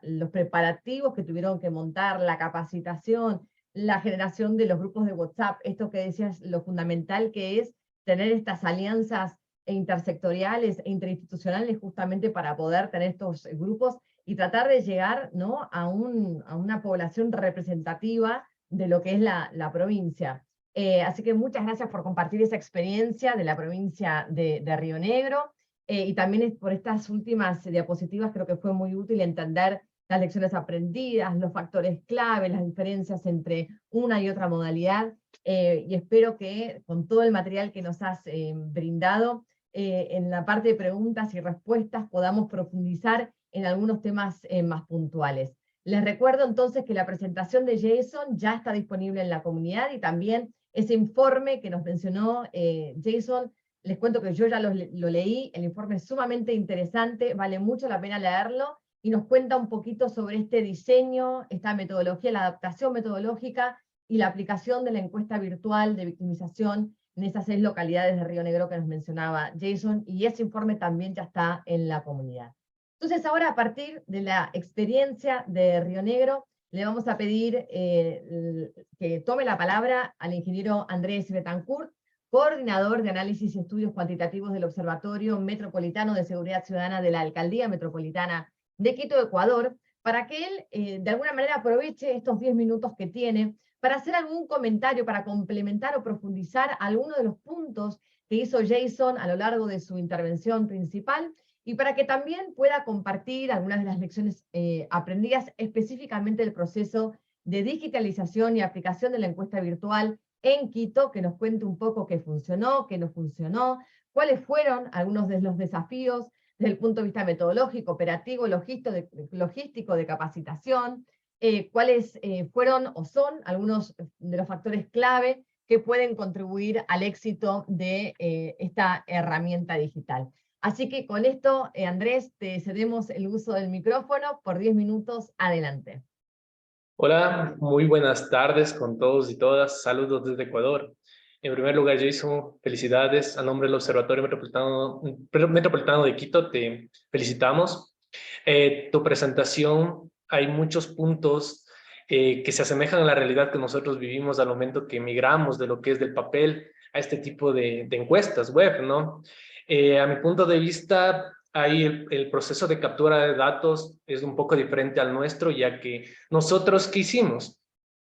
los preparativos que tuvieron que montar, la capacitación, la generación de los grupos de WhatsApp, esto que decías, lo fundamental que es tener estas alianzas intersectoriales e interinstitucionales justamente para poder tener estos grupos y tratar de llegar, ¿no?, a una población representativa de lo que es la provincia. Así que muchas gracias por compartir esa experiencia de la provincia de Río Negro, y también por estas últimas diapositivas. Creo que fue muy útil entender las lecciones aprendidas, los factores clave, las diferencias entre una y otra modalidad, y espero que con todo el material que nos has brindado, en la parte de preguntas y respuestas podamos profundizar en algunos temas más puntuales. Les recuerdo entonces que la presentación de Jason ya está disponible en la comunidad, y también ese informe que nos mencionó Jason, les cuento que yo ya lo leí, el informe es sumamente interesante, vale mucho la pena leerlo, y nos cuenta un poquito sobre este diseño, esta metodología, la adaptación metodológica y la aplicación de la encuesta virtual de victimización en esas 6 localidades de Río Negro que nos mencionaba Jason, y ese informe también ya está en la comunidad. Entonces ahora, a partir de la experiencia de Río Negro, le vamos a pedir que tome la palabra al ingeniero Andrés Betancourt, coordinador de análisis y estudios cuantitativos del Observatorio Metropolitano de Seguridad Ciudadana de la Alcaldía Metropolitana de Quito, Ecuador, para que él de alguna manera aproveche estos 10 minutos que tiene para hacer algún comentario, para complementar o profundizar algunos de los puntos que hizo Jason a lo largo de su intervención principal, y para que también pueda compartir algunas de las lecciones aprendidas específicamente del proceso de digitalización y aplicación de la encuesta virtual en Quito, que nos cuente un poco qué funcionó, qué no funcionó, cuáles fueron algunos de los desafíos desde el punto de vista metodológico, operativo, logístico, de capacitación, cuáles fueron o son algunos de los factores clave que pueden contribuir al éxito de esta herramienta digital. Así que con esto, Andrés, te cedemos el uso del micrófono por 10 minutos, adelante. Hola, muy buenas tardes con todos y todas. Saludos desde Ecuador. En primer lugar, Jason, felicidades. A nombre del Observatorio Metropolitano de Quito, te felicitamos. Tu presentación, hay muchos puntos que se asemejan a la realidad que nosotros vivimos al momento que migramos de lo que es del papel a este tipo de encuestas web, ¿no? A mi punto de vista, ahí el proceso de captura de datos es un poco diferente al nuestro, ya que nosotros, ¿qué hicimos?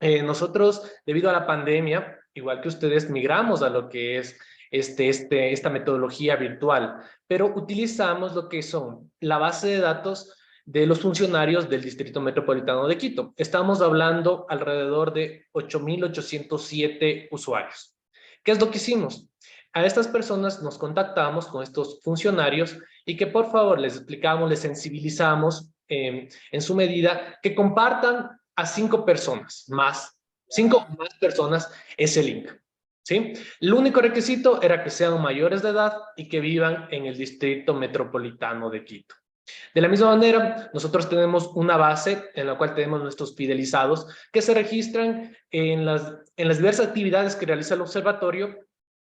Nosotros, debido a la pandemia, igual que ustedes, migramos a lo que es esta metodología virtual, pero utilizamos lo que son la base de datos de los funcionarios del Distrito Metropolitano de Quito. Estamos hablando alrededor de 8.807 usuarios. ¿Qué es lo que hicimos? A estas personas nos contactamos con estos funcionarios y que por favor les explicamos, les sensibilizamos en su medida que compartan a 5 personas más, 5 más personas ese link, ¿sí? El único requisito era que sean mayores de edad y que vivan en el Distrito Metropolitano de Quito. De la misma manera, nosotros tenemos una base en la cual tenemos nuestros fidelizados que se registran en las diversas actividades que realiza el observatorio,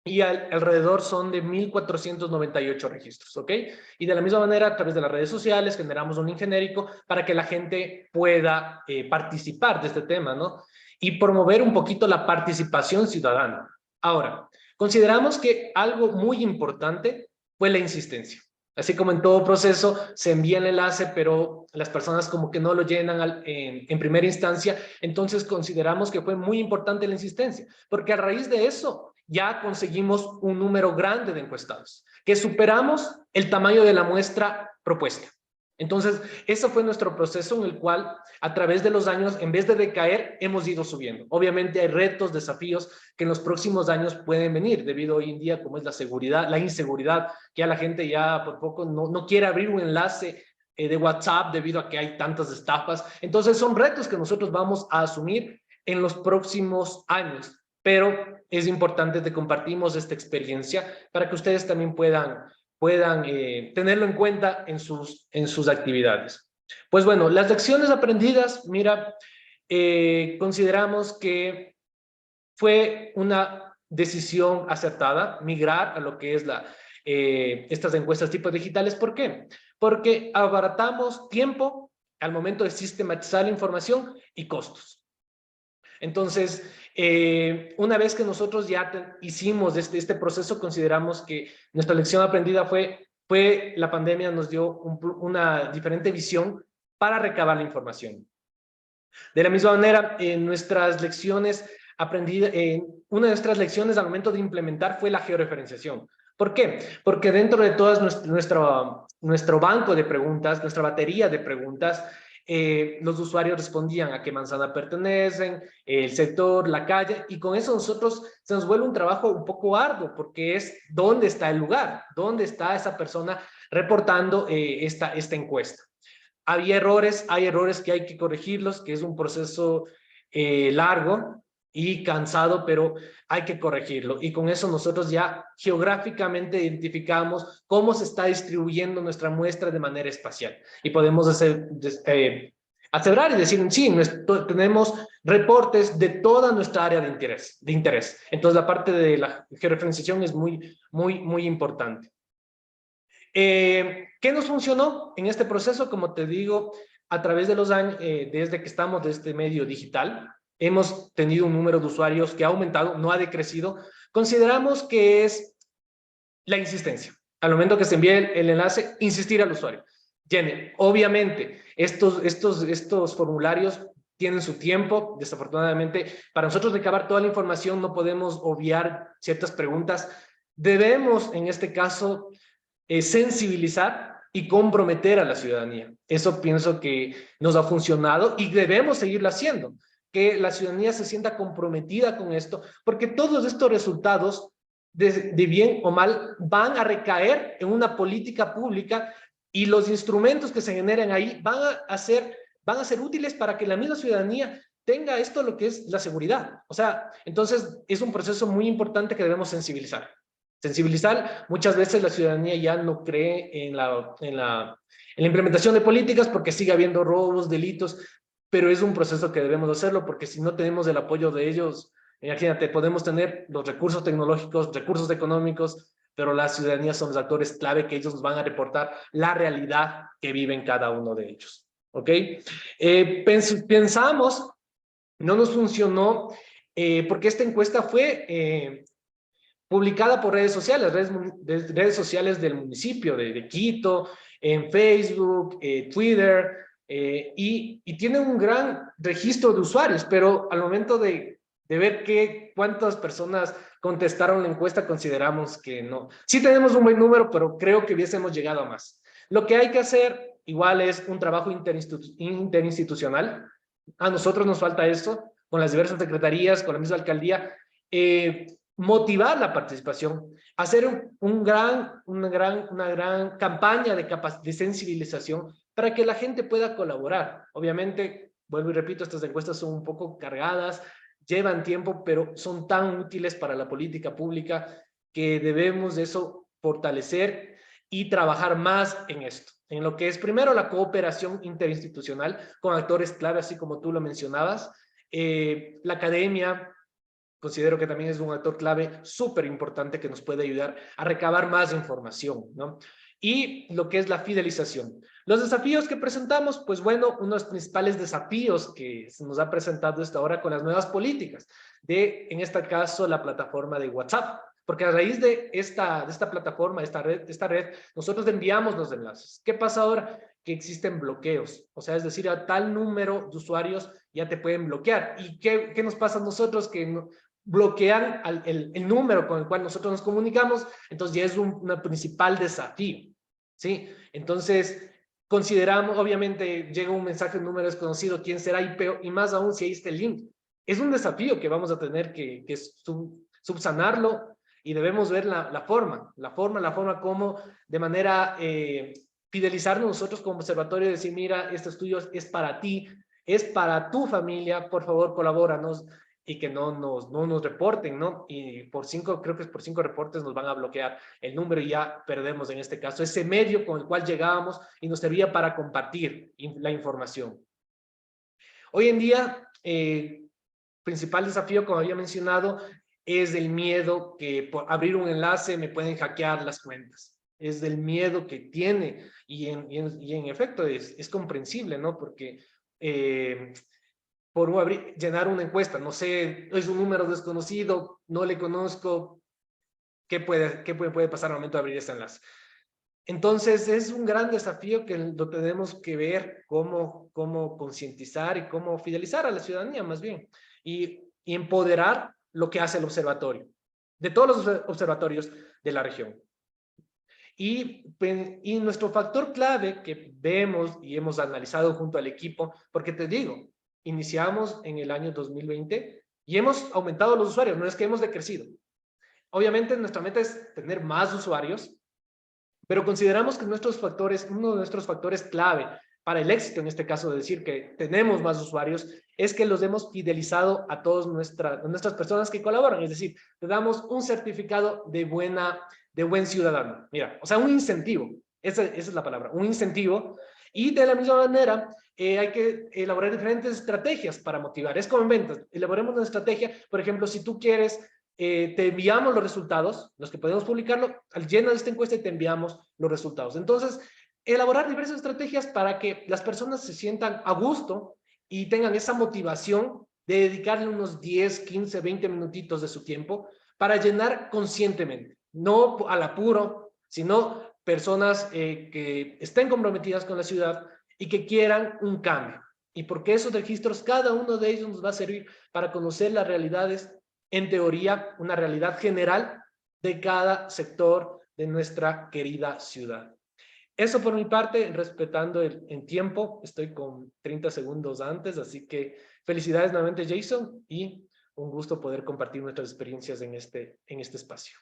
y alrededor son de 1.498 registros, ¿ok? Y de la misma manera, a través de las redes sociales, generamos un link genérico para que la gente pueda participar de este tema, ¿no? Y promover un poquito la participación ciudadana. Ahora, consideramos que algo muy importante fue la insistencia. Así como en todo proceso, se envía el enlace, pero las personas como que no lo llenan en primera instancia. Entonces consideramos que fue muy importante la insistencia, porque a raíz de eso ya conseguimos un número grande de encuestados, que superamos el tamaño de la muestra propuesta. Entonces, ese fue nuestro proceso en el cual, a través de los años, en vez de decaer, hemos ido subiendo. Obviamente hay retos, desafíos que en los próximos años pueden venir, debido hoy en día, como es la seguridad, la inseguridad, que ya la gente ya por poco no quiere abrir un enlace de WhatsApp debido a que hay tantas estafas. Entonces, son retos que nosotros vamos a asumir en los próximos años, pero es importante que compartimos esta experiencia para que ustedes también puedan tenerlo en cuenta en sus actividades. Pues bueno, las lecciones aprendidas, mira, consideramos que fue una decisión acertada migrar a lo que es estas encuestas tipo digitales. ¿Por qué? Porque abaratamos tiempo al momento de sistematizar la información y costos. Entonces, una vez que nosotros ya hicimos este proceso, consideramos que nuestra lección aprendida fue la pandemia nos dio una diferente visión para recabar la información. De la misma manera, en nuestras lecciones aprendidas, una de nuestras lecciones al momento de implementar fue la georreferenciación. ¿Por qué? Porque dentro de todas nuestro banco de preguntas, nuestra batería de preguntas, los usuarios respondían a qué manzana pertenecen, el sector, la calle, y con eso nosotros se nos vuelve un trabajo un poco arduo, porque es dónde está el lugar, dónde está esa persona reportando esta encuesta. Hay errores que hay que corregirlos, que es un proceso largo y cansado, pero hay que corregirlo. Y con eso nosotros ya geográficamente identificamos cómo se está distribuyendo nuestra muestra de manera espacial. Y podemos aseverar y decir, sí, tenemos reportes de toda nuestra área de interés. Entonces la parte de la georreferenciación es muy importante. ¿Qué nos funcionó en este proceso? Como te digo, a través de los años, desde que estamos de este medio digital, hemos tenido un número de usuarios que ha aumentado, no ha decrecido. Consideramos que es la insistencia. Al momento que se envíe el enlace, insistir al usuario. Llene. Obviamente, estos formularios tienen su tiempo. Desafortunadamente, para nosotros recabar toda la información no podemos obviar ciertas preguntas. Debemos, en este caso, sensibilizar y comprometer a la ciudadanía. Eso pienso que nos ha funcionado y debemos seguirlo haciendo, que la ciudadanía se sienta comprometida con esto, porque todos estos resultados, de bien o mal, van a recaer en una política pública y los instrumentos que se generen ahí van a ser útiles para que la misma ciudadanía tenga esto, lo que es la seguridad. O sea, entonces es un proceso muy importante que debemos sensibilizar. Muchas veces la ciudadanía ya no cree en la implementación de políticas porque sigue habiendo robos, delitos, pero es un proceso que debemos hacerlo porque si no tenemos el apoyo de ellos, imagínate, podemos tener los recursos tecnológicos, recursos económicos, pero la ciudadanía son los actores clave que ellos nos van a reportar la realidad que viven cada uno de ellos. ¿Ok? Pensamos, no nos funcionó porque esta encuesta fue publicada por redes sociales, redes sociales del municipio de Quito, en Facebook, Twitter, y tiene un gran registro de usuarios, pero al momento de ver cuántas personas contestaron la encuesta, consideramos que no. Sí tenemos un buen número, pero creo que hubiésemos llegado a más. Lo que hay que hacer igual es un trabajo interinstitucional. A nosotros nos falta eso, con las diversas secretarías, con la misma alcaldía, motivar la participación, hacer una gran campaña de sensibilización para que la gente pueda colaborar. Obviamente, vuelvo y repito, estas encuestas son un poco cargadas, llevan tiempo, pero son tan útiles para la política pública que debemos de eso fortalecer y trabajar más en esto, en lo que es primero la cooperación interinstitucional con actores clave, así como tú lo mencionabas. La academia, considero que también es un actor clave súper importante que nos puede ayudar a recabar más información, ¿no? Y lo que es la fidelización. Los desafíos que presentamos, pues bueno, uno de los principales desafíos que se nos ha presentado hasta ahora con las nuevas políticas de, en este caso, la plataforma de WhatsApp. Porque a raíz de esta plataforma, esta red, nosotros enviamos los enlaces. ¿Qué pasa ahora? Que existen bloqueos. O sea, es decir, a tal número de usuarios ya te pueden bloquear. ¿Y qué nos pasa a nosotros? Que no, bloquean el número con el cual nosotros nos comunicamos, entonces ya es un principal desafío, ¿sí? Entonces, consideramos, obviamente, llega un mensaje, un número desconocido, quién será, y más aún si ahí está el link. Es un desafío que vamos a tener que subsanarlo, y debemos ver la forma como de manera fidelizarnos nosotros como observatorio, decir, mira, este estudio es para ti, es para tu familia, por favor, colabóranos, y que no nos reporten, ¿no? Y creo que es por 5 reportes nos van a bloquear el número y ya perdemos en este caso ese medio con el cual llegábamos y nos servía para compartir la información. Hoy en día, principal desafío, como había mencionado, es el miedo que por abrir un enlace me pueden hackear las cuentas. Es del miedo que tiene y en efecto es comprensible, ¿no? Porque por llenar una encuesta, no sé, es un número desconocido, no le conozco, ¿qué puede pasar al momento de abrir este enlace? Entonces es un gran desafío que lo tenemos que ver cómo concientizar y cómo fidelizar a la ciudadanía más bien, y empoderar lo que hace el observatorio, de todos los observatorios de la región. Y nuestro factor clave que vemos y hemos analizado junto al equipo, porque te digo, iniciamos en el año 2020 y hemos aumentado los usuarios, no es que hemos decrecido. Obviamente nuestra meta es tener más usuarios, pero consideramos que uno de nuestros factores clave para el éxito, en este caso de decir que tenemos más usuarios, es que los hemos fidelizado a todas nuestras personas que colaboran. Es decir, te damos un certificado de buen ciudadano. Mira, o sea, un incentivo. Esa es la palabra, un incentivo. Y de la misma manera, hay que elaborar diferentes estrategias para motivar. Es como en ventas. Elaboremos una estrategia. Por ejemplo, si tú quieres, te enviamos los resultados, los que podemos publicarlo, al llenar esta encuesta y te enviamos los resultados. Entonces, elaborar diversas estrategias para que las personas se sientan a gusto y tengan esa motivación de dedicarle unos 10, 15, 20 minutitos de su tiempo para llenar conscientemente, no al apuro, sino personas que estén comprometidas con la ciudad y que quieran un cambio. Y porque esos registros, cada uno de ellos nos va a servir para conocer las realidades, en teoría, una realidad general de cada sector de nuestra querida ciudad. Eso por mi parte, respetando en tiempo, estoy con 30 segundos antes, así que felicidades nuevamente, Jason, y un gusto poder compartir nuestras experiencias en este espacio.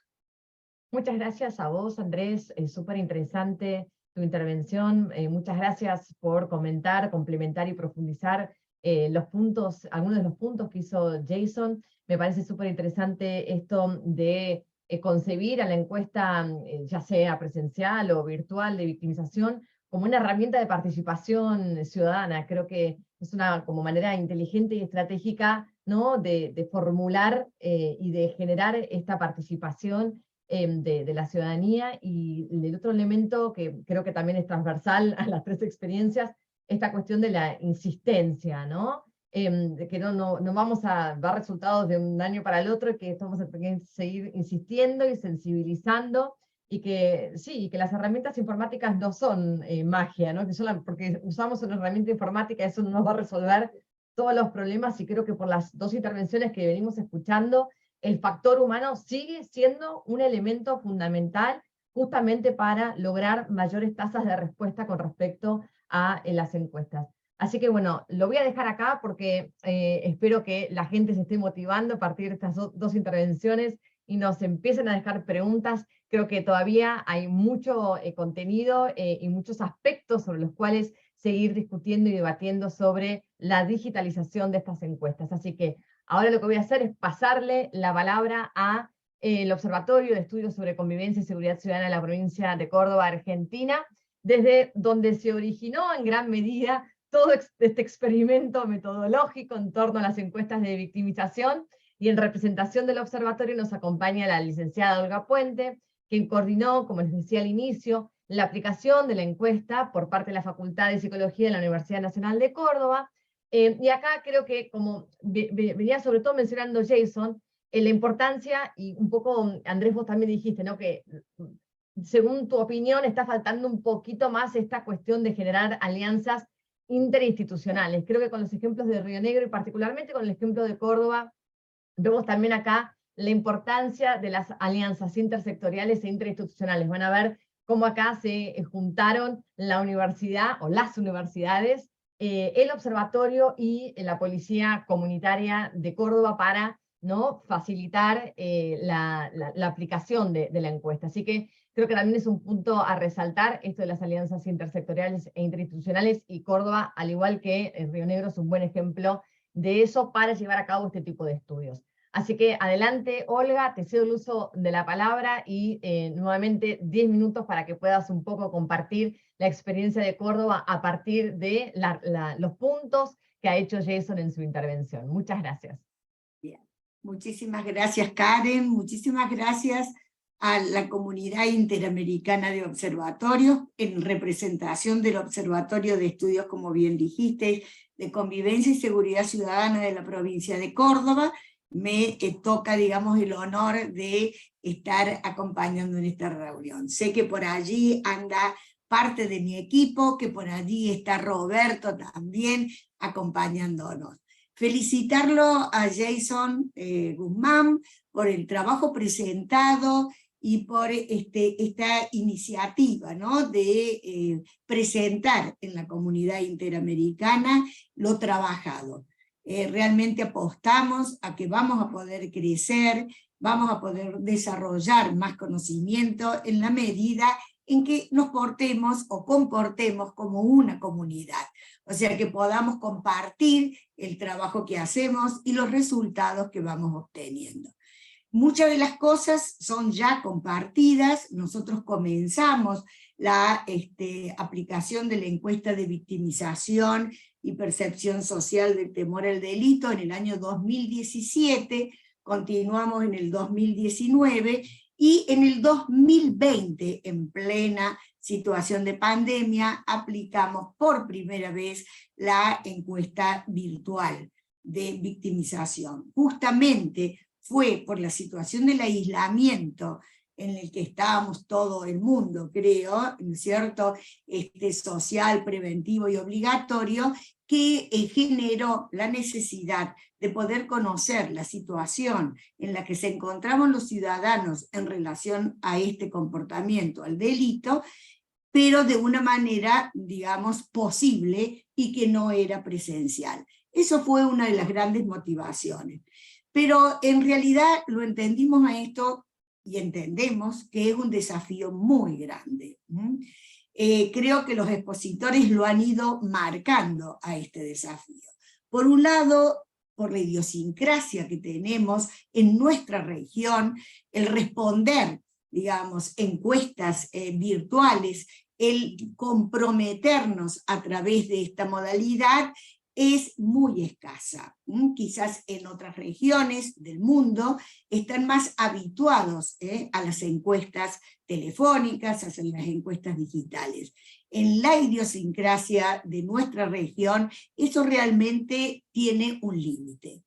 Muchas gracias a vos, Andrés, súper interesante tu intervención. Muchas gracias por comentar, complementar y profundizar algunos de los puntos que hizo Jason. Me parece súper interesante esto de concebir a la encuesta, ya sea presencial o virtual, de victimización, como una herramienta de participación ciudadana. Creo que es una como manera inteligente y estratégica, ¿no?, de formular y de generar esta participación de la ciudadanía. Y el otro elemento que creo que también es transversal a las 3 experiencias, esta cuestión de la insistencia, ¿no? De que no vamos a dar resultados de un año para el otro, y que vamos a tener que seguir insistiendo y sensibilizando, y que sí, que las herramientas informáticas no son magia, ¿no? Que porque usamos una herramienta informática, eso no nos va a resolver todos los problemas. Y creo que por las 2 intervenciones que venimos escuchando, el factor humano sigue siendo un elemento fundamental justamente para lograr mayores tasas de respuesta con respecto a las encuestas. Así que bueno, lo voy a dejar acá porque espero que la gente se esté motivando a partir de estas 2 intervenciones y nos empiecen a dejar preguntas. Creo que todavía hay mucho contenido y muchos aspectos sobre los cuales seguir discutiendo y debatiendo sobre la digitalización de estas encuestas. Así que ahora lo que voy a hacer es pasarle la palabra a el Observatorio de Estudios sobre Convivencia y Seguridad Ciudadana de la provincia de Córdoba, Argentina, desde donde se originó en gran medida todo este experimento metodológico en torno a las encuestas de victimización, y en representación del observatorio nos acompaña la licenciada Olga Puente, quien coordinó, como les decía al inicio, la aplicación de la encuesta por parte de la Facultad de Psicología de la Universidad Nacional de Córdoba. Y acá creo que, como venía sobre todo mencionando Jason, la importancia, y un poco Andrés vos también dijiste, ¿no?, que según tu opinión está faltando un poquito más esta cuestión de generar alianzas interinstitucionales. Creo que con los ejemplos de Río Negro y particularmente con el ejemplo de Córdoba, vemos también acá la importancia de las alianzas intersectoriales e interinstitucionales. Van a ver cómo acá se juntaron la universidad o las universidades, el observatorio y la Policía Comunitaria de Córdoba para, ¿no?, facilitar la aplicación de la encuesta. Así que creo que también es un punto a resaltar esto de las alianzas intersectoriales e interinstitucionales, y Córdoba, al igual que Río Negro, es un buen ejemplo de eso para llevar a cabo este tipo de estudios. Así que adelante, Olga, te cedo el uso de la palabra y nuevamente 10 minutos para que puedas un poco compartir la experiencia de Córdoba a partir de los puntos que ha hecho Jason en su intervención. Muchas gracias. Bien. Muchísimas gracias, Karen. Muchísimas gracias a la comunidad interamericana de observatorios, en representación del Observatorio de Estudios, como bien dijiste, de Convivencia y Seguridad Ciudadana de la provincia de Córdoba. Me toca, digamos, el honor de estar acompañando en esta reunión. Sé que por allí anda parte de mi equipo, que por allí está Roberto también acompañándonos. Felicitarlo a Jason Guzmán por el trabajo presentado y por esta iniciativa, ¿no?, de presentar en la comunidad interamericana lo trabajado. Realmente apostamos a que vamos a poder crecer, vamos a poder desarrollar más conocimiento en la medida en que nos portemos o comportemos como una comunidad. O sea, que podamos compartir el trabajo que hacemos y los resultados que vamos obteniendo. Muchas de las cosas son ya compartidas. Nosotros comenzamos la aplicación de la encuesta de victimización y percepción social del temor al delito en el año 2017, continuamos en el 2019, y en el 2020, en plena situación de pandemia, aplicamos por primera vez la encuesta virtual de victimización. Justamente fue por la situación del aislamiento en el que estábamos todo el mundo, creo, ¿no es cierto?, social, preventivo y obligatorio, que generó la necesidad de poder conocer la situación en la que se encontraban los ciudadanos en relación a este comportamiento, al delito, pero de una manera, digamos, posible y que no era presencial. Eso fue una de las grandes motivaciones. Pero en realidad lo entendimos a esto y entendemos que es un desafío muy grande. Creo que los expositores lo han ido marcando a este desafío. Por un lado, por la idiosincrasia que tenemos en nuestra región, el responder, digamos, encuestas virtuales, el comprometernos a través de esta modalidad es muy escasa. Quizás en otras regiones del mundo están más habituados a las encuestas telefónicas, a las encuestas digitales. En la idiosincrasia de nuestra región, eso realmente tiene un límite.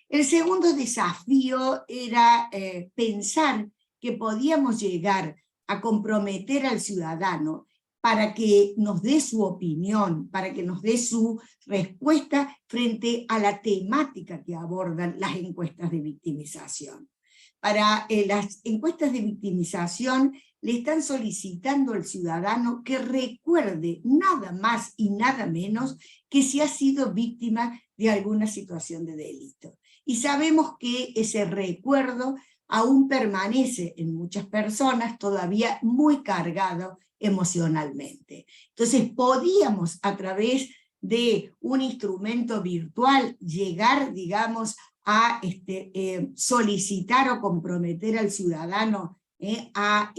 El segundo desafío era pensar que podíamos llegar a comprometer al ciudadano para que nos dé su opinión, para que nos dé su respuesta frente a la temática que abordan las encuestas de victimización. Para las encuestas de victimización le están solicitando al ciudadano que recuerde nada más y nada menos que si ha sido víctima de alguna situación de delito. Y sabemos que ese recuerdo aún permanece en muchas personas todavía muy cargado emocionalmente. Entonces podíamos a través de un instrumento virtual llegar, digamos, a solicitar o comprometer al ciudadano a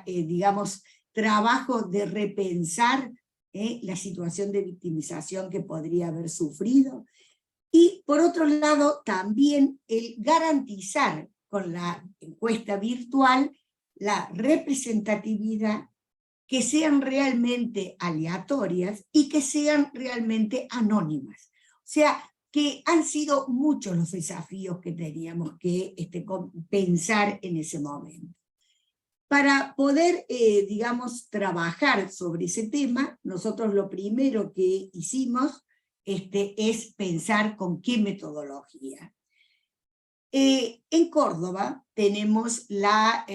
digamos, trabajo de repensar la situación de victimización que podría haber sufrido. Y por otro lado, también el garantizar con la encuesta virtual la representatividad, que sean realmente aleatorias y que sean realmente anónimas. O sea, que han sido muchos los desafíos que teníamos que pensar en ese momento. Para poder, digamos, trabajar sobre ese tema, nosotros lo primero que hicimos es pensar con qué metodología. En Córdoba tenemos la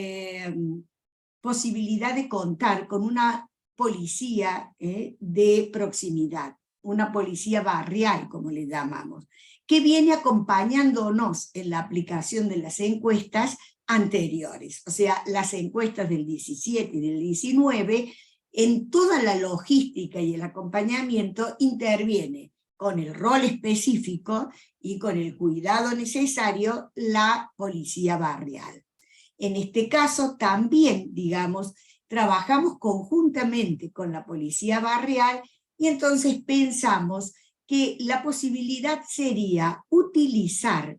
posibilidad de contar con una policía de proximidad, una policía barrial, como le llamamos, que viene acompañándonos en la aplicación de las encuestas anteriores, o sea, las encuestas del 17 y del 19, en toda la logística y el acompañamiento interviene con el rol específico y con el cuidado necesario la policía barrial. En este caso también, digamos, trabajamos conjuntamente con la policía barrial y entonces pensamos que la posibilidad sería utilizar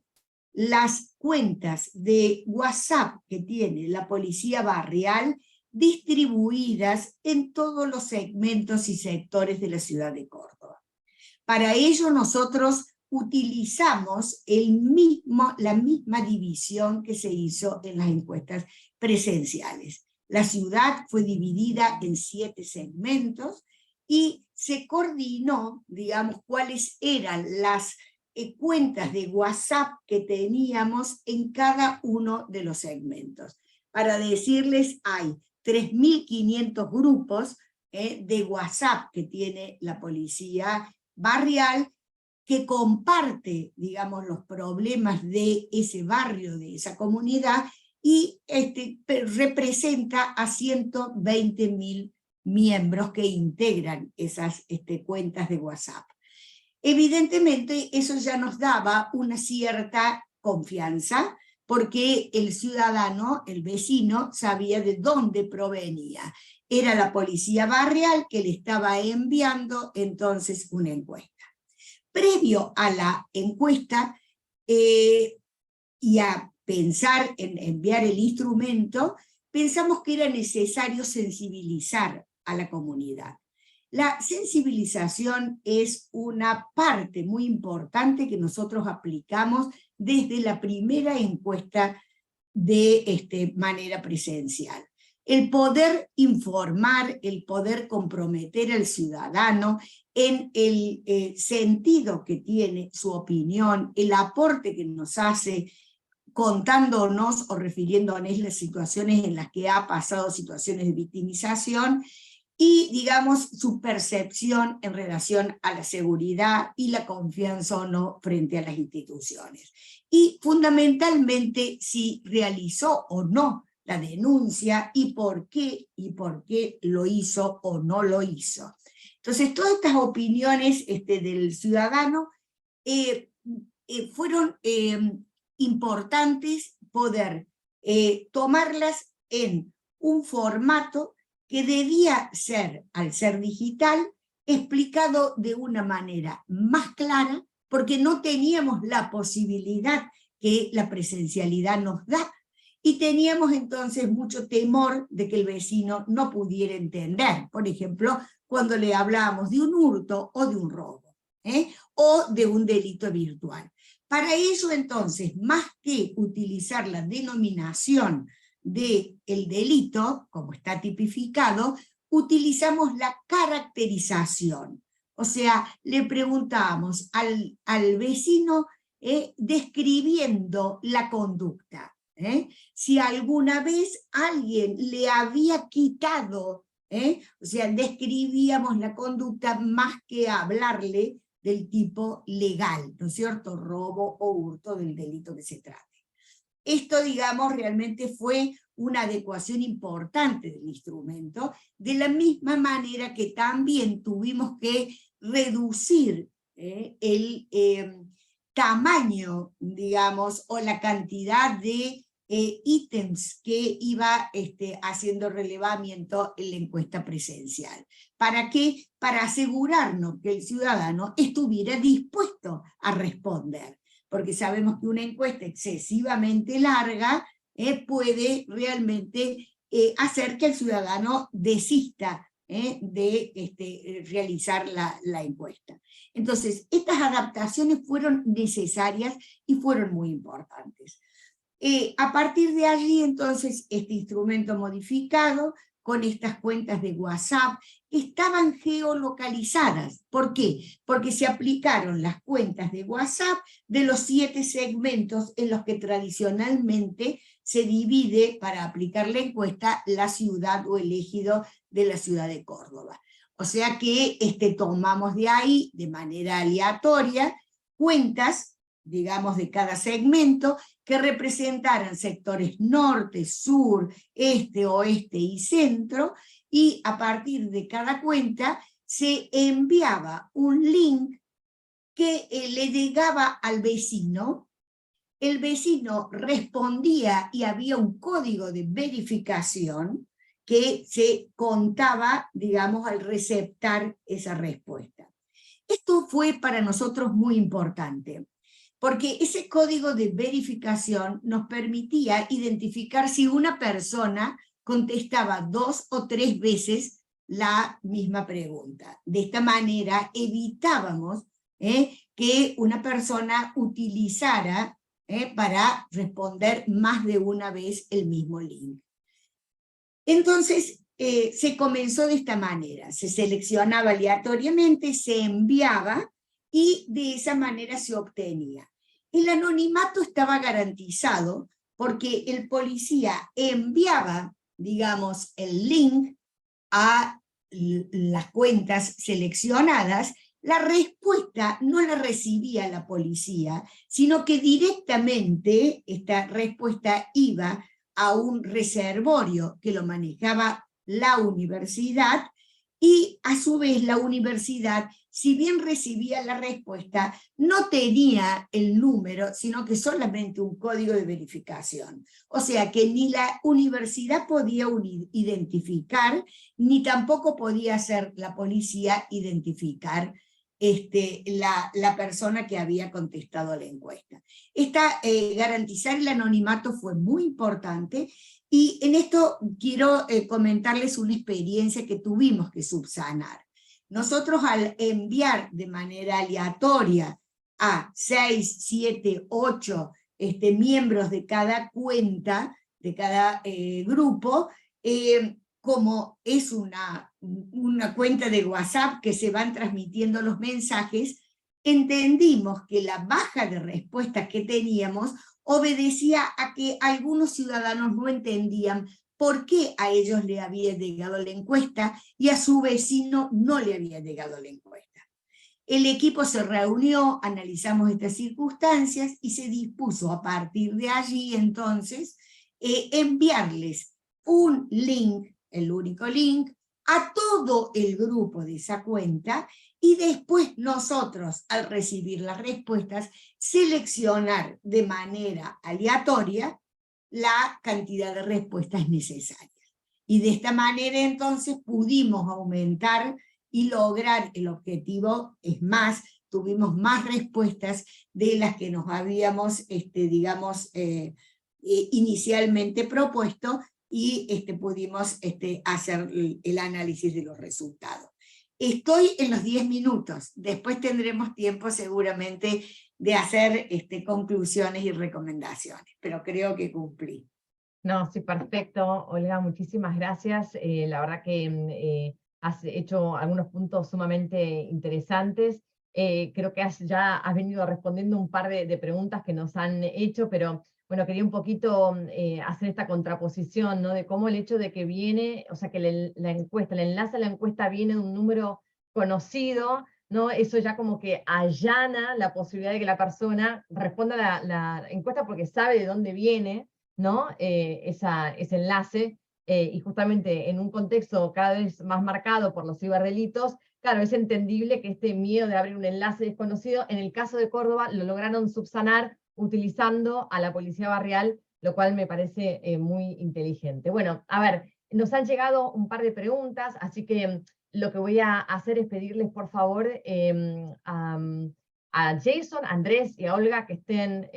las cuentas de WhatsApp que tiene la policía barrial distribuidas en todos los segmentos y sectores de la ciudad de Córdoba. Para ello nosotros utilizamos la misma división que se hizo en las encuestas presenciales. La ciudad fue dividida en 7 segmentos y se coordinó, digamos, cuáles eran las cuentas de WhatsApp que teníamos en cada uno de los segmentos. Para decirles, hay 3.500 grupos de WhatsApp que tiene la policía barrial, que comparte, digamos, los problemas de ese barrio, de esa comunidad, y representa a 120.000 miembros que integran esas cuentas de WhatsApp. Evidentemente, eso ya nos daba una cierta confianza, porque el ciudadano, el vecino, sabía de dónde provenía. Era la policía barrial que le estaba enviando entonces una encuesta. Previo a la encuesta y a pensar en enviar el instrumento, pensamos que era necesario sensibilizar a la comunidad. La sensibilización es una parte muy importante que nosotros aplicamos desde la primera encuesta de manera presencial. El poder informar, el poder comprometer al ciudadano en el sentido que tiene su opinión, el aporte que nos hace contándonos o refiriéndonos las situaciones en las que ha pasado situaciones de victimización, y, digamos, su percepción en relación a la seguridad y la confianza o no frente a las instituciones. Y fundamentalmente si realizó o no la denuncia y por qué lo hizo o no lo hizo. Entonces, todas estas opiniones del ciudadano fueron importantes poder tomarlas en un formato que debía ser, al ser digital, explicado de una manera más clara, porque no teníamos la posibilidad que la presencialidad nos da, y teníamos entonces mucho temor de que el vecino no pudiera entender, por ejemplo, cuando le hablábamos de un hurto o de un robo, o de un delito virtual. Para ello entonces, más que utilizar la denominación del delito, como está tipificado, utilizamos la caracterización. O sea, le preguntamos al vecino describiendo la conducta. Si alguna vez alguien le había quitado, o sea, describíamos la conducta más que hablarle del tipo legal, ¿no es cierto? Robo o hurto, del delito que se trate. Esto, digamos, realmente fue una adecuación importante del instrumento, de la misma manera que también tuvimos que reducir tamaño, digamos, o la cantidad de ítems que iba haciendo relevamiento en la encuesta presencial. ¿Para qué? Para asegurarnos que el ciudadano estuviera dispuesto a responder, porque sabemos que una encuesta excesivamente larga puede realmente hacer que el ciudadano desista de realizar la encuesta. Entonces, estas adaptaciones fueron necesarias y fueron muy importantes. A partir de allí, entonces, este instrumento modificado, con estas cuentas de WhatsApp, estaban geolocalizadas. ¿Por qué? Porque se aplicaron las cuentas de WhatsApp de los 7 segmentos en los que tradicionalmente se divide, para aplicar la encuesta, la ciudad o el ejido de la ciudad de Córdoba. O sea que tomamos de ahí, de manera aleatoria, cuentas, digamos, de cada segmento, que representaran sectores norte, sur, este, oeste y centro, y a partir de cada cuenta se enviaba un link que le llegaba al vecino. El vecino respondía y había un código de verificación que se contaba, digamos, al receptar esa respuesta. Esto fue para nosotros muy importante, porque ese código de verificación nos permitía identificar si una persona contestaba 2 o 3 veces la misma pregunta. De esta manera evitábamos que una persona utilizara para responder más de una vez el mismo link. Entonces, se comenzó de esta manera: se seleccionaba aleatoriamente, se enviaba, y de esa manera se obtenía. El anonimato estaba garantizado porque el policía enviaba, digamos, el link a las cuentas seleccionadas. La respuesta no la recibía la policía, sino que directamente esta respuesta iba a un reservorio que lo manejaba la universidad, y a su vez la universidad, si bien recibía la respuesta, no tenía el número, sino que solamente un código de verificación. O sea que ni la universidad podía identificar, ni tampoco podía hacer la policía identificar la persona que había contestado la encuesta. Garantizar el anonimato fue muy importante, y en esto quiero comentarles una experiencia que tuvimos que subsanar. Nosotros, al enviar de manera aleatoria a 6, 7, 8 miembros de cada cuenta, de cada grupo, como es una cuenta de WhatsApp que se van transmitiendo los mensajes, entendimos que la baja de respuestas que teníamos obedecía a que algunos ciudadanos no entendían por qué a ellos le había llegado la encuesta y a su vecino no le había llegado la encuesta. El equipo se reunió, analizamos estas circunstancias y se dispuso a partir de allí entonces enviarles un link, el único link, a todo el grupo de esa cuenta, y después nosotros, al recibir las respuestas, seleccionar de manera aleatoria la cantidad de respuestas necesarias. Y de esta manera entonces pudimos aumentar y lograr el objetivo. Es más, tuvimos más respuestas de las que nos habíamos, inicialmente propuesto, y pudimos hacer el análisis de los resultados. Estoy en los 10 minutos, después tendremos tiempo seguramente de hacer conclusiones y recomendaciones, pero creo que cumplí. No, sí, perfecto, Olga, muchísimas gracias. La verdad que has hecho algunos puntos sumamente interesantes. Creo que ya has venido respondiendo un par de preguntas que nos han hecho, pero bueno, quería un poquito hacer esta contraposición, ¿no? De cómo el hecho de que viene, o sea, que la encuesta, el enlace a la encuesta viene de un número conocido, ¿no? Eso ya como que allana la posibilidad de que la persona responda la encuesta porque sabe de dónde viene, ¿no? Ese enlace, y justamente en un contexto cada vez más marcado por los ciberdelitos, claro, es entendible que este miedo de abrir un enlace desconocido, en el caso de Córdoba, lo lograron subsanar utilizando a la policía barrial, lo cual me parece muy inteligente. Bueno, a ver, nos han llegado un par de preguntas, así que lo que voy a hacer es pedirles, por favor, a Jason, a Andrés y a Olga que estén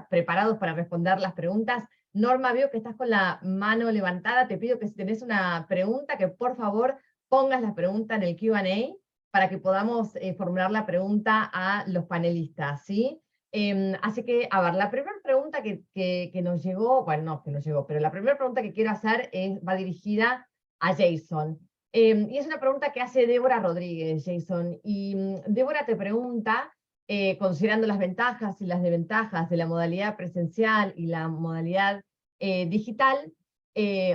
preparados para responder las preguntas. Norma, veo que estás con la mano levantada, te pido que si tenés una pregunta, que por favor pongas la pregunta en el Q&A para que podamos formular la pregunta a los panelistas, ¿sí? Así que, a ver, la primera pregunta que nos llegó, bueno, no que nos llegó, pero la primera pregunta que quiero hacer va dirigida a Jason. Y es una pregunta que hace Débora Rodríguez, Jason. Y Débora te pregunta, considerando las ventajas y las desventajas de la modalidad presencial y la modalidad digital,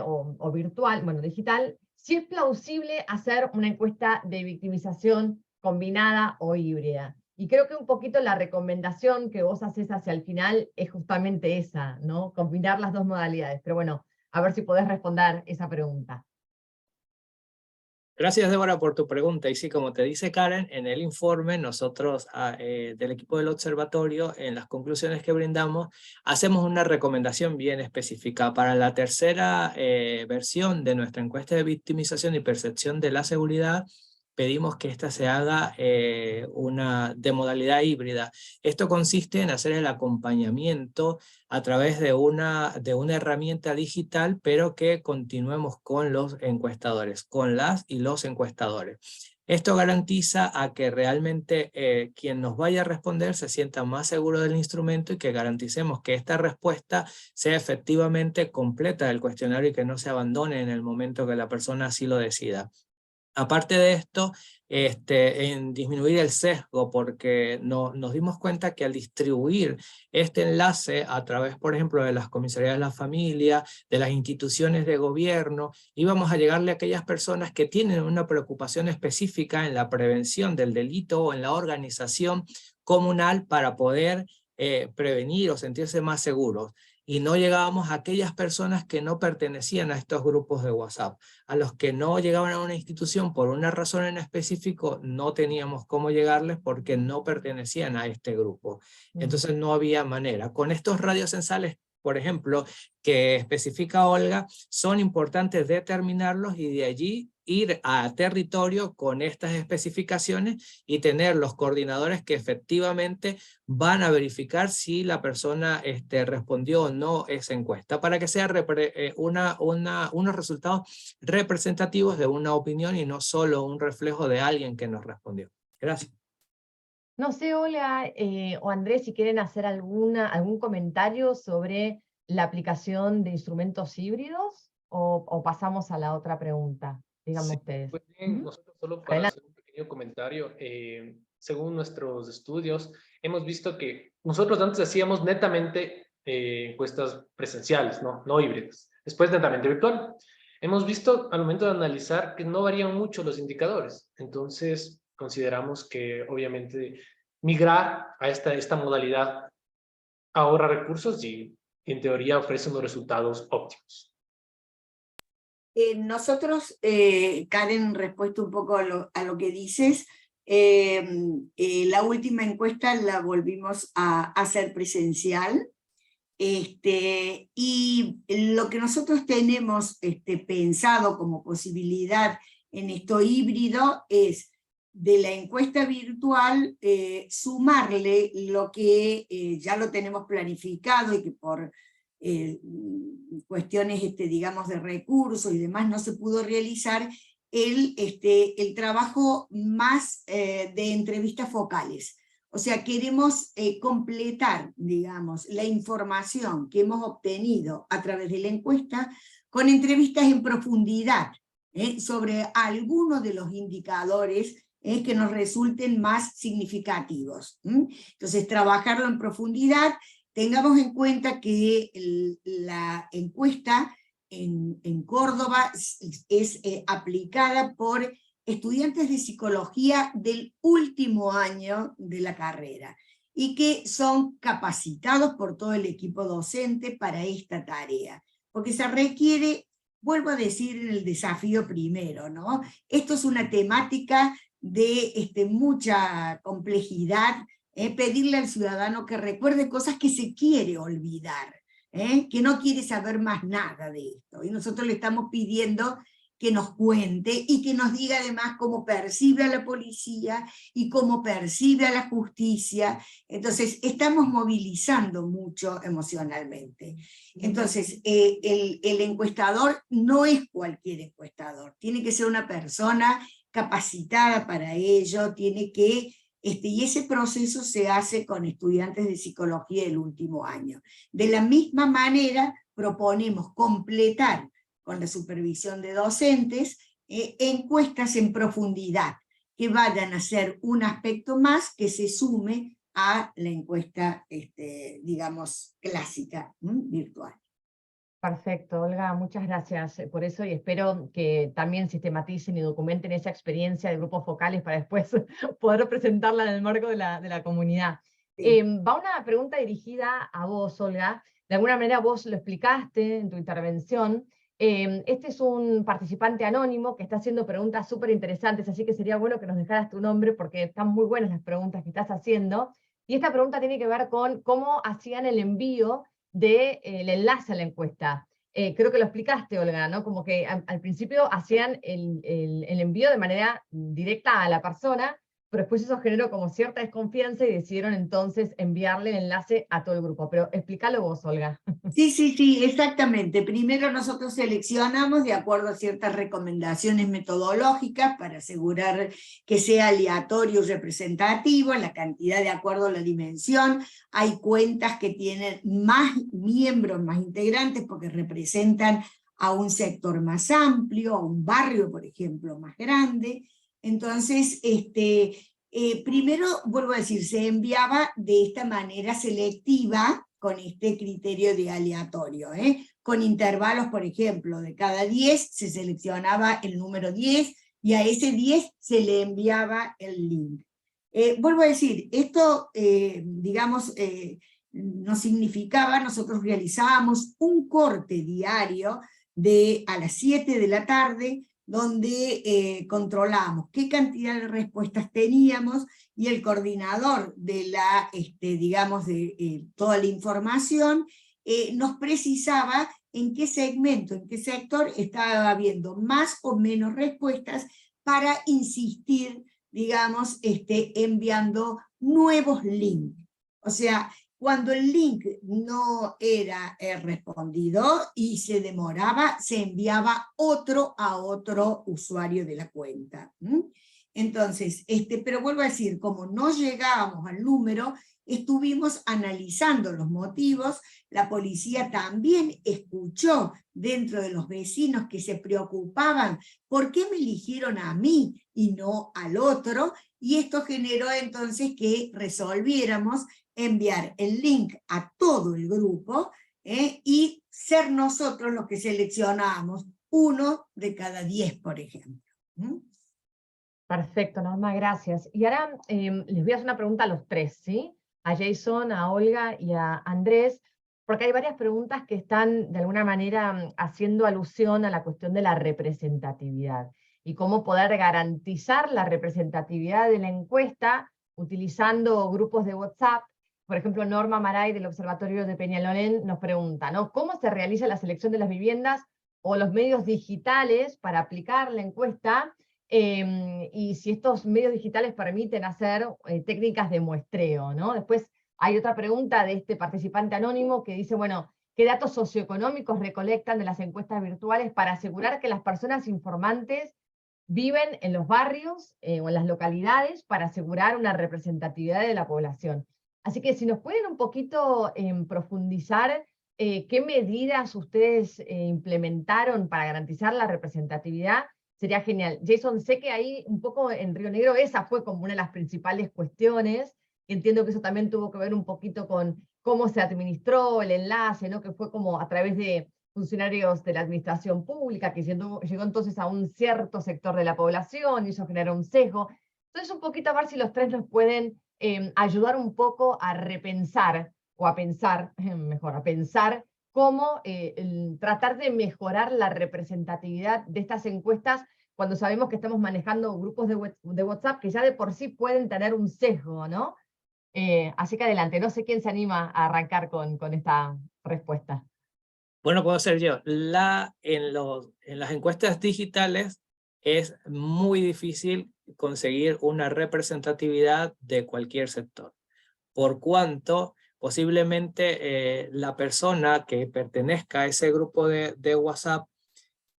o virtual, bueno, digital, si es plausible hacer una encuesta de victimización combinada o híbrida. Y creo que un poquito la recomendación que vos haces hacia el final es justamente esa, ¿no? Combinar las dos modalidades. Pero bueno, a ver si podés responder esa pregunta. Gracias, Débora, por tu pregunta. Y sí, como te dice Karen, en el informe nosotros del equipo del observatorio, en las conclusiones que brindamos, hacemos una recomendación bien específica. Para la tercera versión de nuestra encuesta de victimización y percepción de la seguridad, pedimos que esta se haga de modalidad híbrida. Esto consiste en hacer el acompañamiento a través de una herramienta digital, pero que continuemos con los encuestadores, con las y los encuestadores. Esto garantiza a que realmente quien nos vaya a responder se sienta más seguro del instrumento y que garanticemos que esta respuesta sea efectivamente completa del cuestionario y que no se abandone en el momento que la persona así lo decida. Aparte de esto, en disminuir el sesgo, porque nos dimos cuenta que al distribuir este enlace a través, por ejemplo, de las comisarías de la familia, de las instituciones de gobierno, íbamos a llegarle a aquellas personas que tienen una preocupación específica en la prevención del delito o en la organización comunal para poder prevenir o sentirse más seguros. Y no llegábamos a aquellas personas que no pertenecían a estos grupos de WhatsApp, a los que no llegaban a una institución por una razón en específico, no teníamos cómo llegarles porque no pertenecían a este grupo. Entonces no había manera. Con estos radiocensales, por ejemplo, que especifica Olga, son importantes determinarlos y de allí ir a territorio con estas especificaciones y tener los coordinadores que efectivamente van a verificar si la persona respondió o no esa encuesta, para que sea unos resultados representativos de una opinión y no solo un reflejo de alguien que nos respondió. Gracias. No sé, Olga o Andrés, si quieren hacer algún comentario sobre la aplicación de instrumentos híbridos o pasamos a la otra pregunta. Díganme Sí, ustedes. pues bien, nosotros solo para hacer un pequeño comentario, según nuestros estudios, hemos visto que nosotros antes hacíamos netamente encuestas presenciales, no híbridas, después netamente virtual. Hemos visto al momento de analizar que no varían mucho los indicadores, entonces consideramos que obviamente migrar a esta modalidad ahorra recursos y en teoría ofrece unos resultados óptimos. Nosotros, Karen, respuesta un poco a lo que dices, la última encuesta la volvimos a hacer presencial, y lo que nosotros tenemos pensado como posibilidad en esto híbrido es de la encuesta virtual sumarle lo que ya lo tenemos planificado y que por cuestiones, digamos, de recursos y demás no se pudo realizar, el trabajo más de entrevistas focales. O sea, queremos completar, digamos, la información que hemos obtenido a través de la encuesta con entrevistas en profundidad sobre algunos de los indicadores que nos resulten más significativos. Entonces, trabajarlo en profundidad. Tengamos en cuenta que la encuesta en Córdoba es aplicada por estudiantes de psicología del último año de la carrera y que son capacitados por todo el equipo docente para esta tarea, porque se requiere, vuelvo a decir, en el desafío primero, ¿no? Esto es una temática de mucha complejidad, pedirle al ciudadano que recuerde cosas que se quiere olvidar, que no quiere saber más nada de esto. Y nosotros le estamos pidiendo que nos cuente y que nos diga además cómo percibe a la policía y cómo percibe a la justicia. Entonces, estamos movilizando mucho emocionalmente. Entonces, el encuestador no es cualquier encuestador, tiene que ser una persona capacitada para ello, tiene que, y ese proceso se hace con estudiantes de psicología del último año. De la misma manera, proponemos completar con la supervisión de docentes, encuestas en profundidad, que vayan a ser un aspecto más que se sume a la encuesta, digamos, clásica, virtual. Perfecto, Olga, muchas gracias por eso y espero que también sistematicen y documenten esa experiencia de grupos focales para después poder presentarla en el marco de la comunidad. Sí. Va una pregunta dirigida a vos, Olga. De alguna manera vos lo explicaste en tu intervención. Este es un participante anónimo que está haciendo preguntas súper interesantes, así que sería bueno que nos dejaras tu nombre porque están muy buenas las preguntas que estás haciendo. Y esta pregunta tiene que ver con cómo hacían el envío del enlace a la encuesta. Creo que lo explicaste, Olga, ¿no? Como que al principio hacían el envío de manera directa a la persona, pero después eso generó como cierta desconfianza y decidieron entonces enviarle el enlace a todo el grupo. Pero explícalo vos, Olga. Sí, exactamente. Primero nosotros seleccionamos de acuerdo a ciertas recomendaciones metodológicas para asegurar que sea aleatorio y representativo, la cantidad de acuerdo a la dimensión. Hay cuentas que tienen más miembros, más integrantes, porque representan a un sector más amplio, a un barrio, por ejemplo, más grande. Entonces, primero, vuelvo a decir, se enviaba de esta manera selectiva, con este criterio de aleatorio, con intervalos, por ejemplo, de cada 10 se seleccionaba el número 10 y a ese 10 se le enviaba el link. Vuelvo a decir, esto, digamos, no significaba, nosotros realizábamos un corte diario a las 7 de la tarde, donde controlamos qué cantidad de respuestas teníamos, y el coordinador de la, digamos, de toda la información, nos precisaba en qué segmento, en qué sector estaba habiendo más o menos respuestas para insistir, digamos, enviando nuevos links. O sea, cuando el link no era respondido y se demoraba, se enviaba otro a otro usuario de la cuenta. Entonces, pero vuelvo a decir, como no llegábamos al número, estuvimos analizando los motivos. La policía también escuchó dentro de los vecinos que se preocupaban, ¿por qué me eligieron a mí y no al otro? Y esto generó entonces que resolviéramos enviar el link a todo el grupo y ser nosotros los que seleccionábamos 1 de cada 10, por ejemplo. Perfecto, Norma, gracias. Y ahora les voy a hacer una pregunta a los tres, ¿sí? A Jason, a Olga y a Andrés, porque hay varias preguntas que están de alguna manera haciendo alusión a la cuestión de la representatividad y cómo poder garantizar la representatividad de la encuesta utilizando grupos de WhatsApp. Por ejemplo, Norma Maray del Observatorio de Peñalolén nos pregunta, ¿no? ¿Cómo se realiza la selección de las viviendas o los medios digitales para aplicar la encuesta? Y si estos medios digitales permiten hacer técnicas de muestreo, ¿no? Después hay otra pregunta de este participante anónimo que dice, bueno, ¿qué datos socioeconómicos recolectan de las encuestas virtuales para asegurar que las personas informantes viven en los barrios o en las localidades para asegurar una representatividad de la población? Así que si nos pueden un poquito profundizar qué medidas ustedes implementaron para garantizar la representatividad, sería genial. Jason, sé que ahí un poco en Río Negro esa fue como una de las principales cuestiones, y entiendo que eso también tuvo que ver un poquito con cómo se administró el enlace, ¿no? Que fue como a través de funcionarios de la administración pública, que llegó entonces a un cierto sector de la población, y eso generó un sesgo. Entonces un poquito a ver si los tres nos pueden ayudar un poco a repensar, o a pensar, mejor, a pensar cómo tratar de mejorar la representatividad de estas encuestas cuando sabemos que estamos manejando grupos de WhatsApp que ya de por sí pueden tener un sesgo, ¿no? Así que adelante, no sé quién se anima a arrancar con esta respuesta. Bueno, puedo ser yo. En las encuestas digitales es muy difícil conseguir una representatividad de cualquier sector, por cuanto posiblemente la persona que pertenezca a ese grupo de WhatsApp,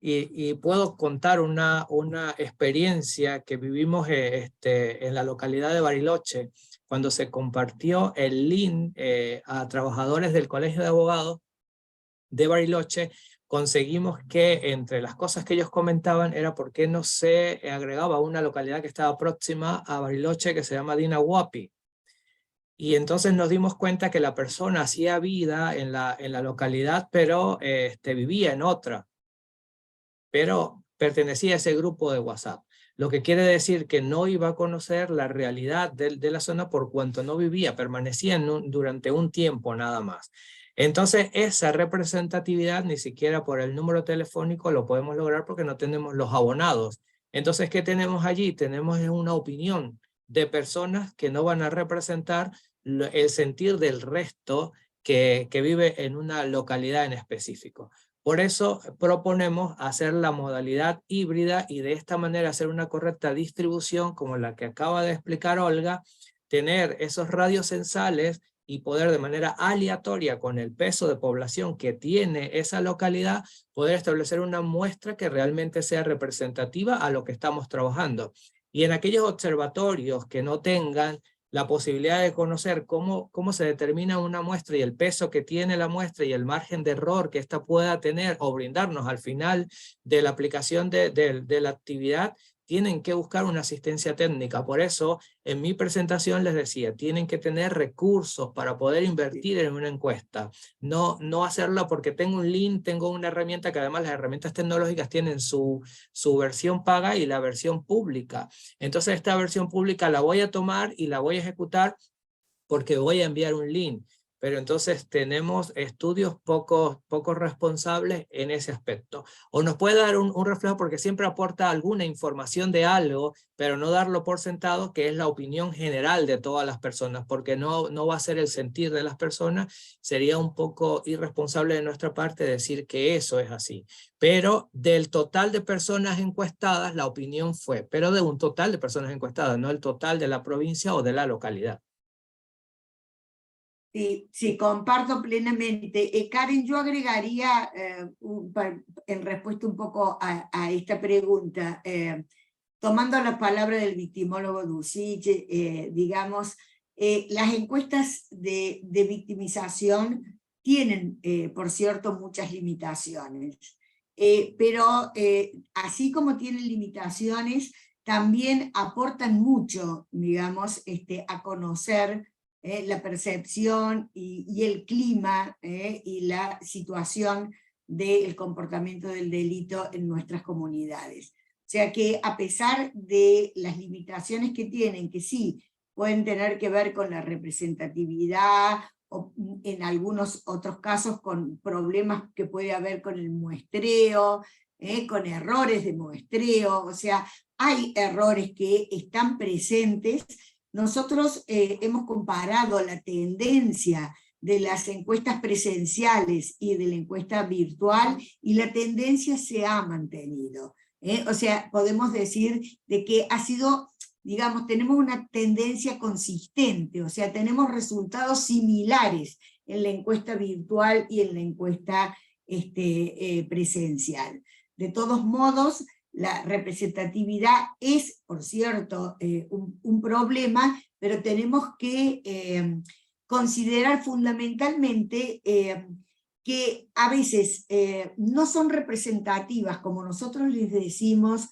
y puedo contar una experiencia que vivimos en la localidad de Bariloche, cuando se compartió el link a trabajadores del Colegio de Abogados de Bariloche. Conseguimos que entre las cosas que ellos comentaban era por qué no se agregaba una localidad que estaba próxima a Bariloche que se llama Dinahuapi. Y entonces nos dimos cuenta que la persona hacía vida en la localidad, pero vivía en otra, pero pertenecía a ese grupo de WhatsApp. Lo que quiere decir que no iba a conocer la realidad de la zona por cuanto no vivía, permanecía durante un tiempo nada más. Entonces esa representatividad ni siquiera por el número telefónico lo podemos lograr porque no tenemos los abonados. Entonces, ¿qué tenemos allí? Tenemos una opinión de personas que no van a representar el sentir del resto que vive en una localidad en específico. Por eso proponemos hacer la modalidad híbrida y de esta manera hacer una correcta distribución como la que acaba de explicar Olga, tener esos radios censales y poder de manera aleatoria con el peso de población que tiene esa localidad, poder establecer una muestra que realmente sea representativa a lo que estamos trabajando. Y en aquellos observatorios que no tengan la posibilidad de conocer cómo se determina una muestra y el peso que tiene la muestra y el margen de error que ésta pueda tener o brindarnos al final de la aplicación de la actividad, tienen que buscar una asistencia técnica. Por eso, en mi presentación les decía, tienen que tener recursos para poder invertir en una encuesta. No hacerlo porque tengo un link, tengo una herramienta, que además las herramientas tecnológicas tienen su versión paga y la versión pública. Entonces esta versión pública la voy a tomar y la voy a ejecutar porque voy a enviar un link. Pero entonces tenemos estudios poco responsables en ese aspecto. O nos puede dar un reflejo porque siempre aporta alguna información de algo, pero no darlo por sentado que es la opinión general de todas las personas, porque no va a ser el sentir de las personas. Sería un poco irresponsable de nuestra parte decir que eso es así. Pero del total de personas encuestadas, la opinión fue, pero de un total de personas encuestadas, no el total de la provincia o de la localidad. Sí, comparto plenamente. Karen, yo agregaría, en respuesta un poco a esta pregunta, tomando la palabra del victimólogo Ducich, digamos, las encuestas de victimización tienen, por cierto, muchas limitaciones, pero así como tienen limitaciones, también aportan mucho, digamos, a conocer la percepción y el clima y la situación del comportamiento del delito en nuestras comunidades. O sea que a pesar de las limitaciones que tienen, que sí pueden tener que ver con la representatividad, o en algunos otros casos con problemas que puede haber con el muestreo, con errores de muestreo, o sea, hay errores que están presentes. Nosotros hemos comparado la tendencia de las encuestas presenciales y de la encuesta virtual, y la tendencia se ha mantenido. O sea, podemos decir de que ha sido, digamos, tenemos una tendencia consistente, o sea, tenemos resultados similares en la encuesta virtual y en la encuesta presencial. De todos modos, la representatividad es, por cierto, un problema, pero tenemos que considerar fundamentalmente que a veces no son representativas, como nosotros les decimos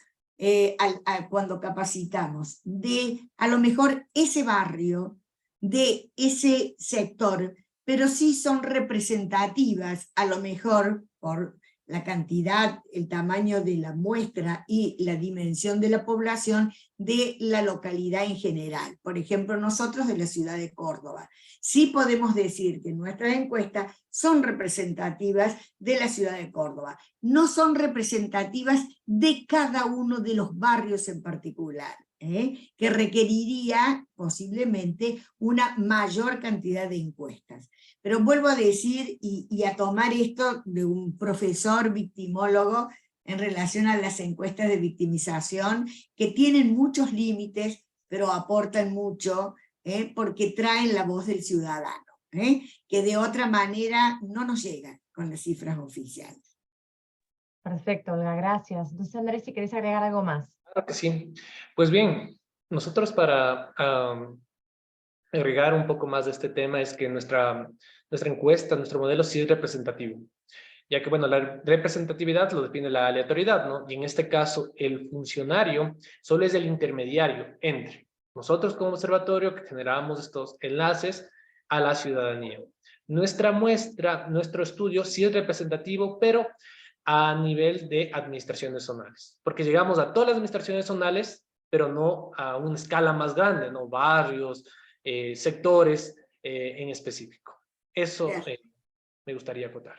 cuando capacitamos, de a lo mejor ese barrio, de ese sector, pero sí son representativas, a lo mejor por la cantidad, el tamaño de la muestra y la dimensión de la población de la localidad en general. Por ejemplo, nosotros de la ciudad de Córdoba. Sí podemos decir que nuestras encuestas son representativas de la ciudad de Córdoba. No son representativas de cada uno de los barrios en particular, que requeriría posiblemente una mayor cantidad de encuestas. Pero vuelvo a decir y a tomar esto de un profesor victimólogo en relación a las encuestas de victimización, que tienen muchos límites, pero aportan mucho, porque traen la voz del ciudadano, que de otra manera no nos llegan con las cifras oficiales. Perfecto, Olga, gracias. Entonces, Andrés, si querés agregar algo más. Claro que sí. Pues bien, nosotros para agregar un poco más de este tema es que nuestra encuesta, nuestro modelo sí es representativo, ya que, bueno, la representatividad lo define la aleatoriedad, ¿no? Y en este caso, el funcionario solo es el intermediario entre nosotros como observatorio que generamos estos enlaces a la ciudadanía. Nuestra muestra, nuestro estudio sí es representativo, pero a nivel de administraciones zonales, porque llegamos a todas las administraciones zonales, pero no a una escala más grande, ¿no? Barrios, sectores en específico. Eso me gustaría acotar.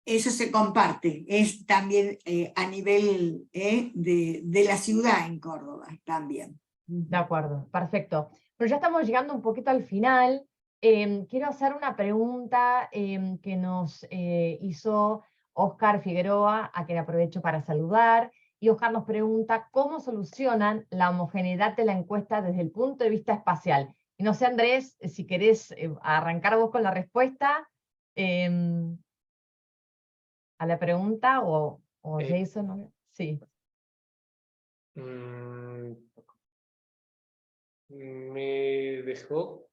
Eso se comparte, es también a nivel de la ciudad en Córdoba también. De acuerdo, perfecto. Pero ya estamos llegando un poquito al final. Quiero hacer una pregunta que nos hizo Óscar Figueroa, a quien aprovecho para saludar. Y Óscar nos pregunta, ¿cómo solucionan la homogeneidad de la encuesta desde el punto de vista espacial? Y no sé, Andrés, si querés arrancar vos con la respuesta a la pregunta, o Jason, ¿no? Sí. Me dejó,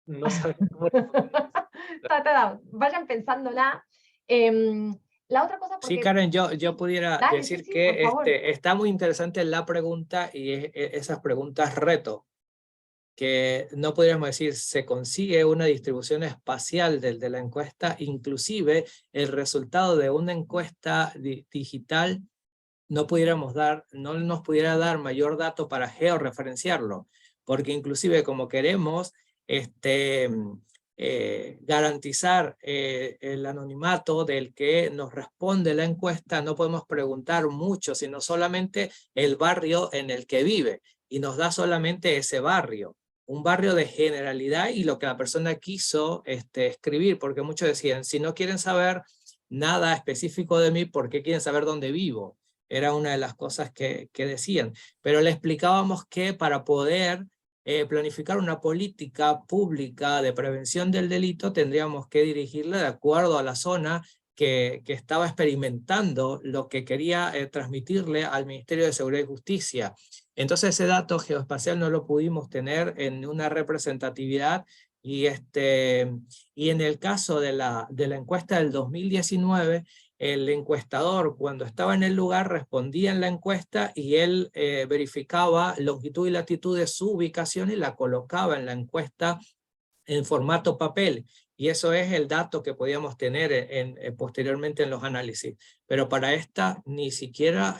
no saber cómo Vayan pensándola. La otra cosa... Sí, Karen, yo pudiera Dale, decir sí, que por favor. está muy interesante la pregunta y esas preguntas reto, que no podríamos decir se consigue una distribución espacial de la encuesta, inclusive el resultado de una encuesta digital no nos pudiera dar mayor dato para georreferenciarlo, porque inclusive como queremos garantizar el anonimato del que nos responde la encuesta, no podemos preguntar mucho, sino solamente el barrio en el que vive, y nos da solamente ese barrio, un barrio de generalidad y lo que la persona quiso escribir, porque muchos decían, si no quieren saber nada específico de mí, ¿por qué quieren saber dónde vivo? Era una de las cosas que decían, pero le explicábamos que para poder planificar una política pública de prevención del delito tendríamos que dirigirla de acuerdo a la zona que estaba experimentando lo que quería transmitirle al Ministerio de Seguridad y Justicia. Entonces ese dato geoespacial no lo pudimos tener en una representatividad y en el caso de la encuesta del 2019, el encuestador cuando estaba en el lugar respondía en la encuesta y él verificaba longitud y latitud de su ubicación y la colocaba en la encuesta en formato papel. Y eso es el dato que podíamos tener posteriormente en los análisis. Pero para esta ni siquiera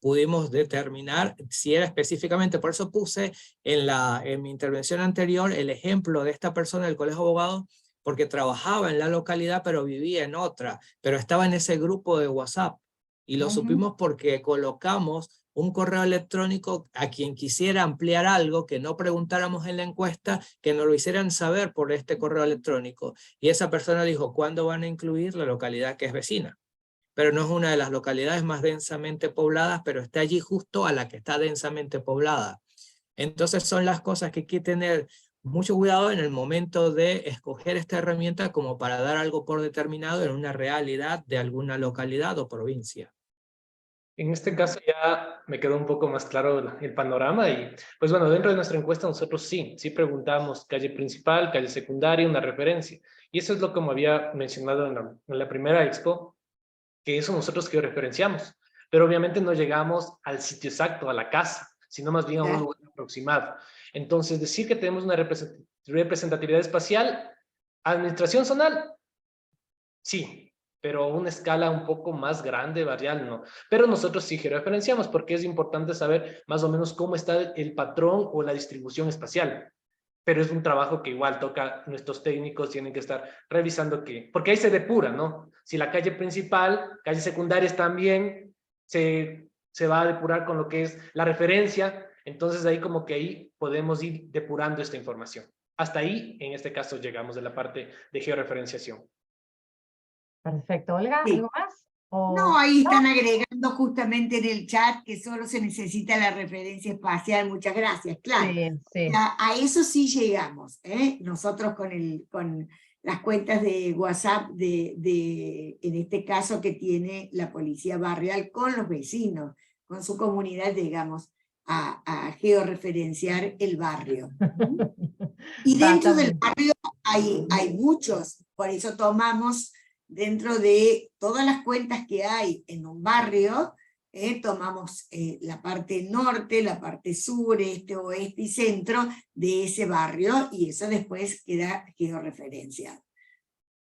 pudimos determinar si era específicamente, por eso puse en mi intervención anterior el ejemplo de esta persona del Colegio de Abogados, porque trabajaba en la localidad pero vivía en otra, pero estaba en ese grupo de WhatsApp. Y lo supimos porque colocamos un correo electrónico a quien quisiera ampliar algo que no preguntáramos en la encuesta, que nos lo hicieran saber por este correo electrónico. Y esa persona dijo, ¿cuándo van a incluir la localidad que es vecina? Pero no es una de las localidades más densamente pobladas, pero está allí justo a la que está densamente poblada. Entonces son las cosas que hay que tener mucho cuidado en el momento de escoger esta herramienta como para dar algo por determinado en una realidad de alguna localidad o provincia. En este caso ya me quedó un poco más claro el panorama y pues bueno, dentro de nuestra encuesta nosotros sí preguntamos calle principal, calle secundaria, una referencia. Y eso es lo como había mencionado en la primera expo, que eso nosotros que referenciamos. Pero obviamente no llegamos al sitio exacto, a la casa, sino más bien a un lugar aproximado. Entonces decir que tenemos una representatividad espacial, administración zonal, sí. pero a una escala un poco más grande, barrial, no. Pero nosotros sí georreferenciamos porque es importante saber más o menos cómo está el patrón o la distribución espacial. Pero es un trabajo que igual toca, nuestros técnicos tienen que estar revisando porque ahí se depura, ¿no? Si la calle principal, calles secundarias también, se va a depurar con lo que es la referencia, entonces ahí como que ahí podemos ir depurando esta información. Hasta ahí, en este caso, llegamos de la parte de georreferenciación. Perfecto. Olga, Sí. ¿algo más? No, ahí están agregando justamente en el chat que solo se necesita la referencia espacial. Muchas gracias, claro. Sí, sí. A eso sí llegamos, ¿eh? Nosotros con las cuentas de WhatsApp, en este caso que tiene la policía barrial con los vecinos, con su comunidad, llegamos a georreferenciar el barrio. Y dentro del barrio hay muchos, por eso tomamos dentro de todas las cuentas que hay en un barrio, tomamos la parte norte, la parte sur, este, oeste y centro de ese barrio, y eso después queda georreferenciado.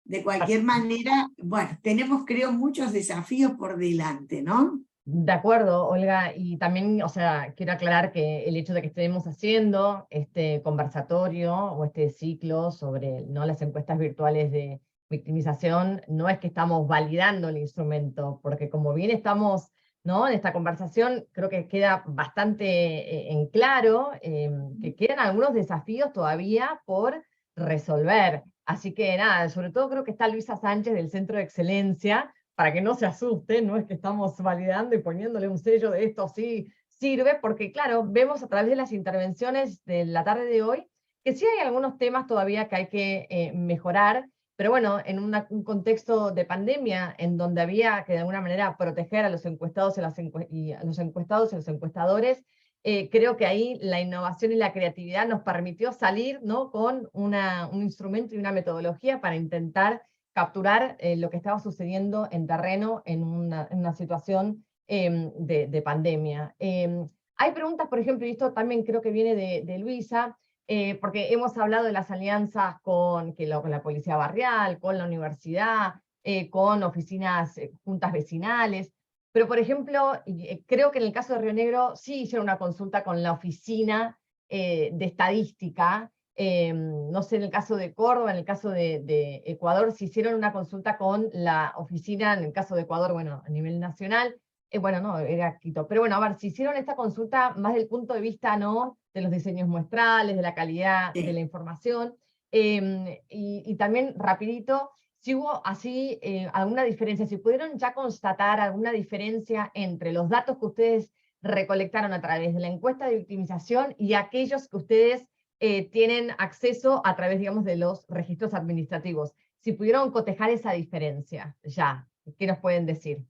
De cualquier manera, bueno, tenemos creo muchos desafíos por delante, ¿no? De acuerdo, Olga, y también, o sea, quiero aclarar que el hecho de que estemos haciendo este conversatorio o este ciclo sobre, ¿no?, las encuestas virtuales de victimización, no es que estamos validando el instrumento, porque como bien estamos, ¿no?, en esta conversación, creo que queda bastante en claro que quedan algunos desafíos todavía por resolver. Así que nada, sobre todo creo que está Luisa Sánchez del Centro de Excelencia, para que no se asusten, no es que estamos validando y poniéndole un sello de esto sí sirve, porque claro, vemos a través de las intervenciones de la tarde de hoy que sí hay algunos temas todavía que hay que mejorar, pero bueno, en un contexto de pandemia en donde había que de alguna manera proteger a los encuestados y a los encuestados y los encuestadores, creo que ahí la innovación y la creatividad nos permitió salir, ¿no?, con un instrumento y una metodología para intentar capturar lo que estaba sucediendo en terreno en una situación de pandemia. Hay preguntas, por ejemplo, y esto también creo que viene de Luisa, porque hemos hablado de las alianzas con la policía barrial, con la universidad, con oficinas, juntas vecinales, pero por ejemplo, creo que en el caso de Río Negro sí hicieron una consulta con la oficina de estadística. No sé, en el caso de Córdoba, en el caso de Ecuador, se hicieron una consulta con la oficina, en el caso de Ecuador, bueno, a nivel nacional, bueno, no, era Quito, pero bueno, a ver, se hicieron esta consulta más del punto de vista, ¿no?, de los diseños muestrales, de la calidad de la información, y también, rapidito, si hubo así alguna diferencia, si pudieron ya constatar alguna diferencia entre los datos que ustedes recolectaron a través de la encuesta de victimización y aquellos que ustedes tienen acceso a través, digamos, de los registros administrativos. Si pudieron cotejar esa diferencia ya, ¿qué nos pueden decir?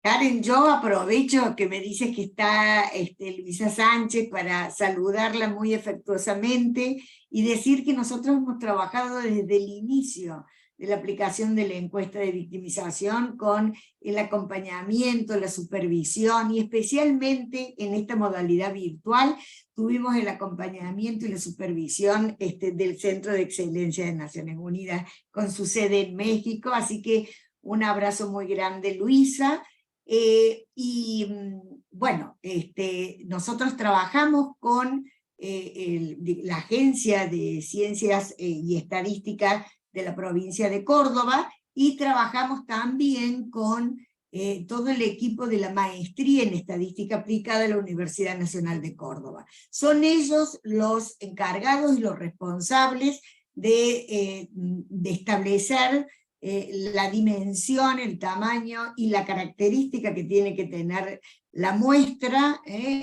Karen, yo aprovecho que me dices que está Luisa Sánchez para saludarla muy afectuosamente y decir que nosotros hemos trabajado desde el inicio de la aplicación de la encuesta de victimización con el acompañamiento, la supervisión y especialmente en esta modalidad virtual tuvimos el acompañamiento y la supervisión del Centro de Excelencia de Naciones Unidas con su sede en México, así que un abrazo muy grande, Luisa. Bueno, nosotros trabajamos con la Agencia de Ciencias y Estadística de la provincia de Córdoba y trabajamos también con todo el equipo de la maestría en Estadística Aplicada de la Universidad Nacional de Córdoba. Son ellos los encargados y los responsables de establecer la dimensión, el tamaño y la característica que tiene que tener la muestra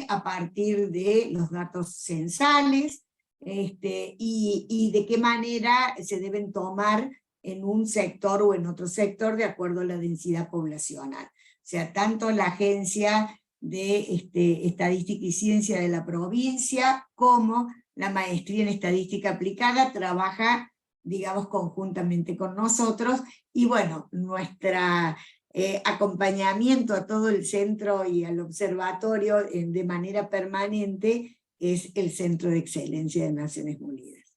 a partir de los datos censales y de qué manera se deben tomar en un sector o en otro sector de acuerdo a la densidad poblacional. O sea, tanto la Agencia de Estadística y Ciencia de la provincia como la Maestría en Estadística Aplicada trabaja, digamos, conjuntamente con nosotros, y bueno, nuestro acompañamiento a todo el centro y al observatorio de manera permanente es el Centro de Excelencia de Naciones Unidas.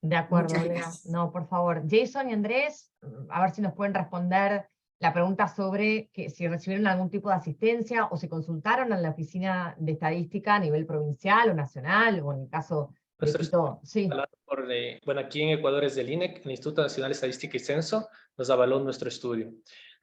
De acuerdo, Muchas Olga. gracias. No, por favor. Jason y Andrés, a ver si nos pueden responder la pregunta sobre que si recibieron algún tipo de asistencia o si consultaron en la oficina de estadística a nivel provincial o nacional, o en el caso de Nuestro Quito. Sí, bueno, aquí en Ecuador es del INEC, el Instituto Nacional de Estadística y Censo, nos avaló nuestro estudio.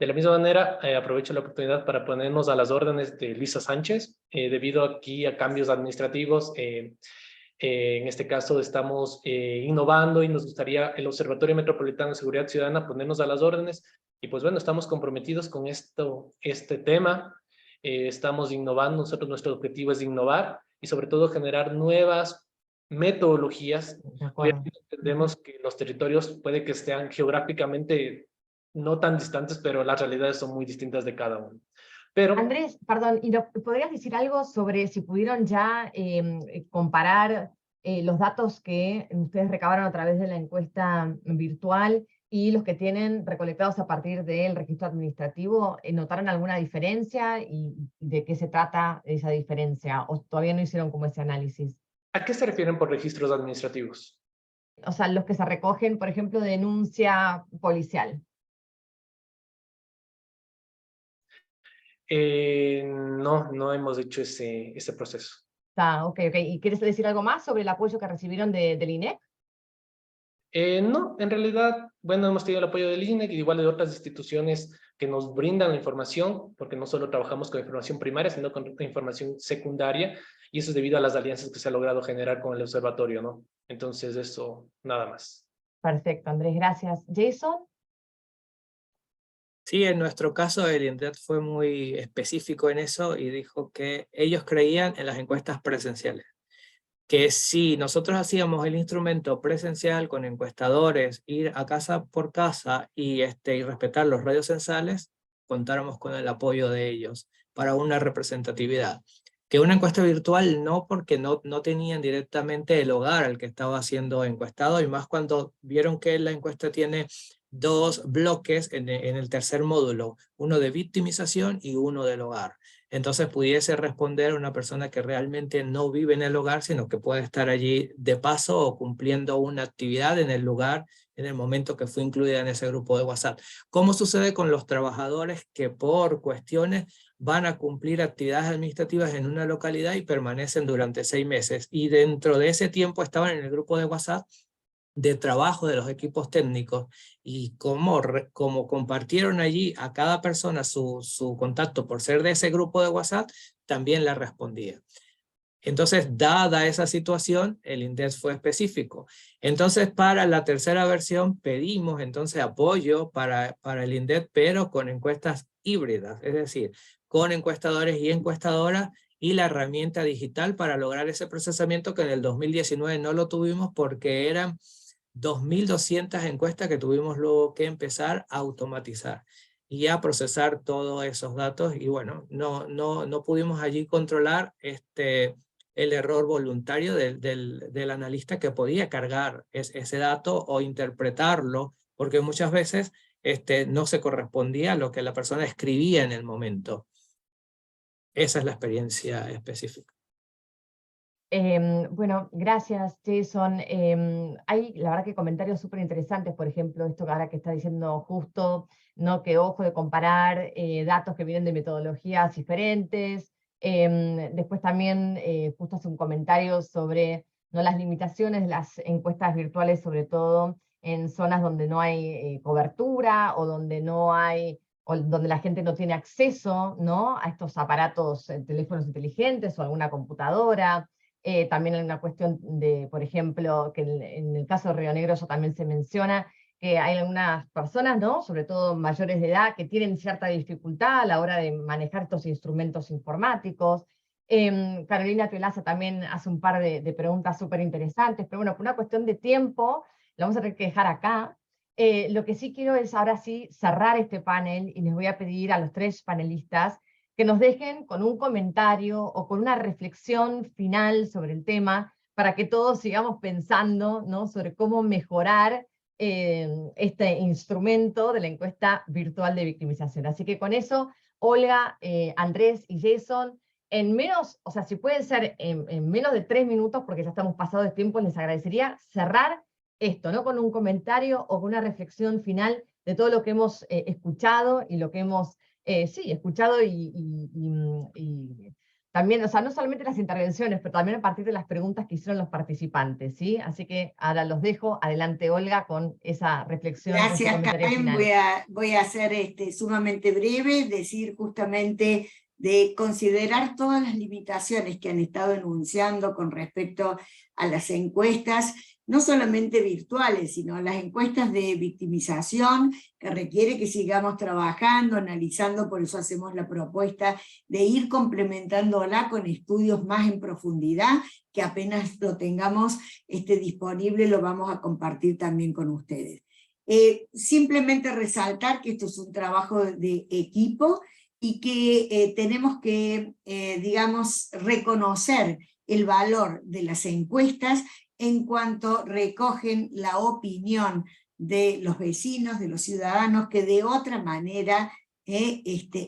De la misma manera, aprovecho la oportunidad para ponernos a las órdenes de Luisa Sánchez, debido aquí a cambios administrativos. En este caso estamos innovando y nos gustaría el Observatorio Metropolitano de Seguridad Ciudadana ponernos a las órdenes. Y pues bueno, estamos comprometidos con este tema. Estamos innovando, nuestro objetivo es innovar y sobre todo generar nuevas metodologías. de acuerdo. Obviamente entendemos que los territorios puede que estén geográficamente no tan distantes, pero las realidades son muy distintas de cada uno. Pero Andrés, perdón, ¿y podrías decir algo sobre si pudieron ya comparar los datos que ustedes recabaron a través de la encuesta virtual y los que tienen recolectados a partir del registro administrativo? ¿Notaron alguna diferencia y de qué se trata esa diferencia? ¿O todavía no hicieron como ese análisis? ¿a qué se refieren por registros administrativos? O sea, los que se recogen, por ejemplo, de denuncia policial. No hemos hecho ese proceso. Ok. ¿Y quieres decir algo más sobre el apoyo que recibieron del INEC? No, en realidad, bueno, hemos tenido el apoyo del INEC y igual de otras instituciones que nos brindan la información, porque no solo trabajamos con información primaria, sino con información secundaria, y eso es debido a las alianzas que se ha logrado generar con el observatorio, ¿no? Entonces, eso, nada más. Perfecto, Andrés, gracias. Jason. Sí, en nuestro caso el INDET fue muy específico en eso y dijo que ellos creían en las encuestas presenciales. Que si nosotros hacíamos el instrumento presencial con encuestadores, ir a casa por casa y respetar los radios censales, contáramos con el apoyo de ellos para una representatividad. Que una encuesta virtual no, porque no tenían directamente el hogar al que estaba siendo encuestado, y más cuando vieron que la encuesta tiene dos bloques en el tercer módulo, uno de victimización y uno del hogar. Entonces pudiese responder una persona que realmente no vive en el hogar, sino que puede estar allí de paso o cumpliendo una actividad en el lugar en el momento que fue incluida en ese grupo de WhatsApp. ¿Cómo sucede con los trabajadores que por cuestiones van a cumplir actividades administrativas en una localidad y permanecen durante 6 meses? Y dentro de ese tiempo estaban en el grupo de WhatsApp de trabajo de los equipos técnicos, y como compartieron allí a cada persona su contacto por ser de ese grupo de WhatsApp, también la respondía. Entonces, dada esa situación, el INDET fue específico. Entonces, para la tercera versión pedimos entonces apoyo para el INDET, pero con encuestas híbridas, es decir, con encuestadores y encuestadoras, y la herramienta digital para lograr ese procesamiento, que en el 2019 no lo tuvimos porque eran 2.200 encuestas que tuvimos luego que empezar a automatizar y a procesar todos esos datos, y bueno, no pudimos allí controlar el error voluntario del analista que podía cargar ese dato o interpretarlo, porque muchas veces no se correspondía a lo que la persona escribía en el momento. Esa es la experiencia específica. Bueno, gracias, Jason. Hay, la verdad, que comentarios súper interesantes, por ejemplo, esto que ahora que está diciendo Justo, ¿no? Que ojo de comparar datos que vienen de metodologías diferentes. Después también Justo hace un comentario sobre, ¿no?, las limitaciones de las encuestas virtuales, sobre todo en zonas donde no hay cobertura o donde no hay, o donde la gente no tiene acceso, ¿no?, a estos aparatos, teléfonos inteligentes o alguna computadora. También hay una cuestión de, por ejemplo, que en el caso de Río Negro eso también se menciona, que hay algunas personas, ¿no?, sobre todo mayores de edad, que tienen cierta dificultad a la hora de manejar estos instrumentos informáticos. Carolina Tuelaza también hace un par de preguntas súper interesantes, pero bueno, por una cuestión de tiempo, lo vamos a tener que dejar acá. Lo que sí quiero es ahora sí cerrar este panel, y les voy a pedir a los 3 panelistas que nos dejen con un comentario o con una reflexión final sobre el tema, para que todos sigamos pensando, ¿no?, sobre cómo mejorar este instrumento de la encuesta virtual de victimización. Así que con eso, Olga, Andrés y Jason, en menos, o sea, si pueden ser en menos de 3 minutos, porque ya estamos pasados de tiempo, les agradecería cerrar esto, ¿no? Con un comentario o con una reflexión final de todo lo que hemos escuchado y lo que hemos, escuchado y también, o sea, no solamente las intervenciones, pero también a partir de las preguntas que hicieron los participantes, ¿sí? Así que ahora los dejo. Adelante, Olga, con esa reflexión. Gracias, comentario Karen. final. Voy a ser sumamente breve, decir justamente de considerar todas las limitaciones que han estado enunciando con respecto a las encuestas, no solamente virtuales, sino las encuestas de victimización, que requiere que sigamos trabajando, analizando, por eso hacemos la propuesta de ir complementándola con estudios más en profundidad, que apenas lo tengamos disponible, lo vamos a compartir también con ustedes. Simplemente resaltar que esto es un trabajo de equipo, y que tenemos que, digamos, reconocer el valor de las encuestas en cuanto recogen la opinión de los vecinos, de los ciudadanos, que de otra manera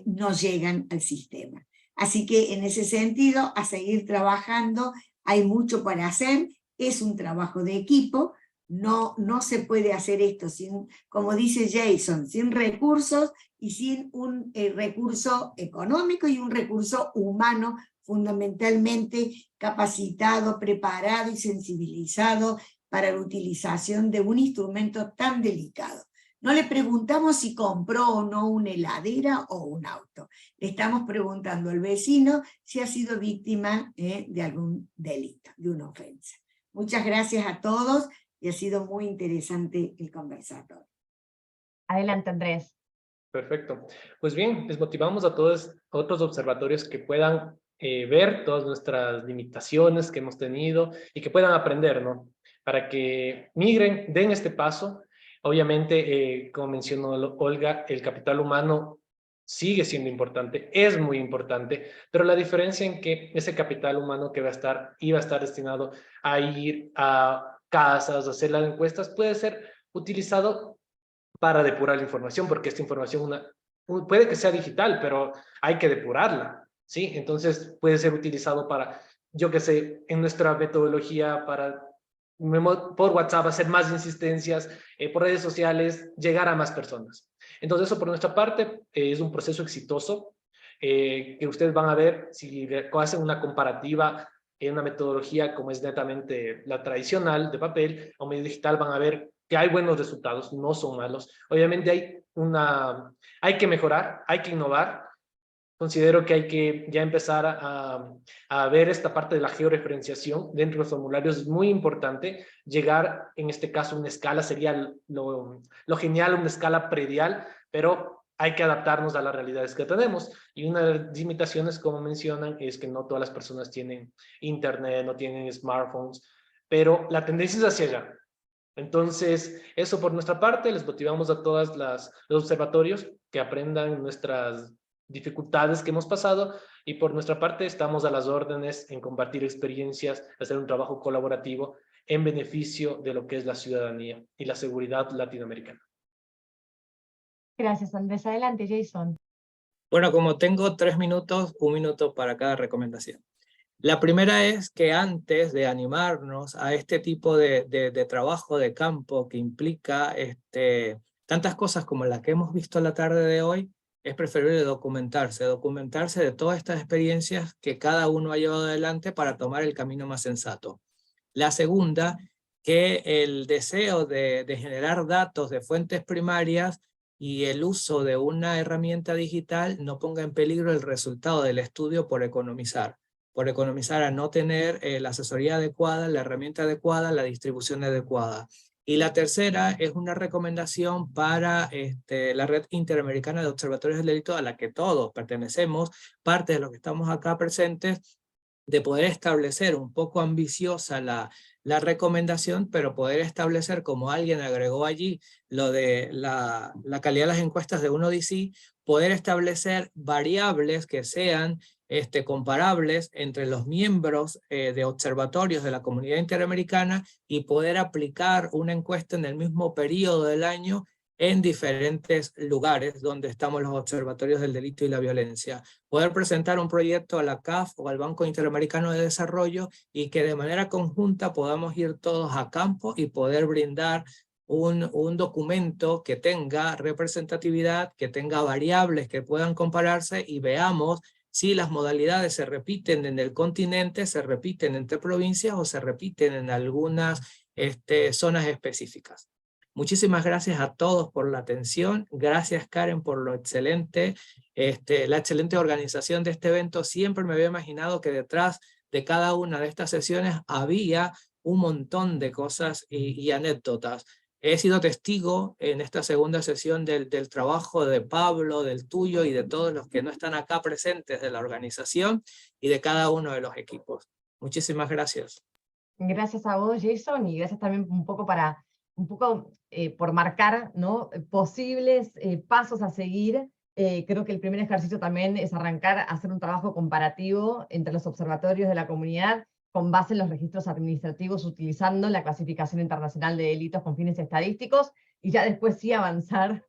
no llegan al sistema. Así que en ese sentido, a seguir trabajando, hay mucho para hacer, es un trabajo de equipo, no se puede hacer esto sin, como dice Jason, sin recursos y sin un recurso económico y un recurso humano fundamentalmente capacitado, preparado y sensibilizado para la utilización de un instrumento tan delicado. No le preguntamos si compró o no una heladera o un auto. Le estamos preguntando al vecino si ha sido víctima de algún delito, de una ofensa. Muchas gracias a todos y ha sido muy interesante el conversatorio. Adelante, Andrés. Perfecto. Pues bien, les motivamos a todos otros observatorios que puedan ver todas nuestras limitaciones que hemos tenido y que puedan aprender, ¿no? Para que migren, den este paso. Obviamente, como mencionó Olga, el capital humano sigue siendo importante, es muy importante, pero la diferencia en que ese capital humano que iba a estar destinado a ir a casas, a hacer las encuestas, puede ser utilizado para depurar la información, porque esta información puede que sea digital, pero hay que depurarla, ¿sí? Entonces puede ser utilizado para, yo qué sé, en nuestra metodología para por WhatsApp hacer más insistencias, por redes sociales, llegar a más personas. Entonces eso por nuestra parte es un proceso exitoso que ustedes van a ver si hacen una comparativa en una metodología como es netamente la tradicional de papel o medio digital, van a ver que hay buenos resultados, no son malos. Obviamente hay que mejorar, hay que innovar. Considero que hay que ya empezar a ver esta parte de la georreferenciación dentro de los formularios. Es muy importante llegar, en este caso, a una escala, sería lo genial, una escala predial, pero hay que adaptarnos a las realidades que tenemos. Y una de las limitaciones, como mencionan, es que no todas las personas tienen internet, no tienen smartphones, pero la tendencia es hacia allá. Entonces, eso por nuestra parte, les motivamos a todos los observatorios que aprendan nuestras dificultades que hemos pasado, y por nuestra parte estamos a las órdenes en compartir experiencias, hacer un trabajo colaborativo en beneficio de lo que es la ciudadanía y la seguridad latinoamericana. Gracias, Andrés. Adelante, Jason. Bueno, como tengo 3 minutos, 1 minuto para cada recomendación. La primera es que antes de animarnos a este tipo de trabajo de campo que implica tantas cosas como las que hemos visto la tarde de hoy, es preferible documentarse de todas estas experiencias que cada uno ha llevado adelante para tomar el camino más sensato. La segunda, que el deseo de generar datos de fuentes primarias y el uso de una herramienta digital no ponga en peligro el resultado del estudio por economizar a no tener la asesoría adecuada, la herramienta adecuada, la distribución adecuada. Y la tercera es una recomendación para la Red Interamericana de Observatorios del Delito, a la que todos pertenecemos, parte de los que estamos acá presentes, de poder establecer un poco ambiciosa la recomendación, pero poder establecer, como alguien agregó allí, lo de la calidad de las encuestas de 1DC, poder establecer variables que sean comparables entre los miembros de observatorios de la comunidad interamericana y poder aplicar una encuesta en el mismo periodo del año en diferentes lugares donde estamos los observatorios del delito y la violencia. Poder presentar un proyecto a la CAF o al Banco Interamericano de Desarrollo y que de manera conjunta podamos ir todos a campo y poder brindar un documento que tenga representatividad, que tenga variables que puedan compararse y veamos si las modalidades se repiten en el continente, se repiten entre provincias o se repiten en algunas zonas específicas. Muchísimas gracias a todos por la atención. Gracias, Karen, por lo excelente, la excelente organización de este evento. Siempre me había imaginado que detrás de cada una de estas sesiones había un montón de cosas y anécdotas. He sido testigo en esta segunda sesión del trabajo de Pablo, del tuyo y de todos los que no están acá presentes de la organización y de cada uno de los equipos. Muchísimas gracias. Gracias a vos, Jason, y gracias también por marcar, ¿no?, posibles pasos a seguir. Creo que el primer ejercicio también es arrancar a hacer un trabajo comparativo entre los observatorios de la comunidad con base en los registros administrativos, utilizando la clasificación internacional de delitos con fines estadísticos, y ya después sí avanzar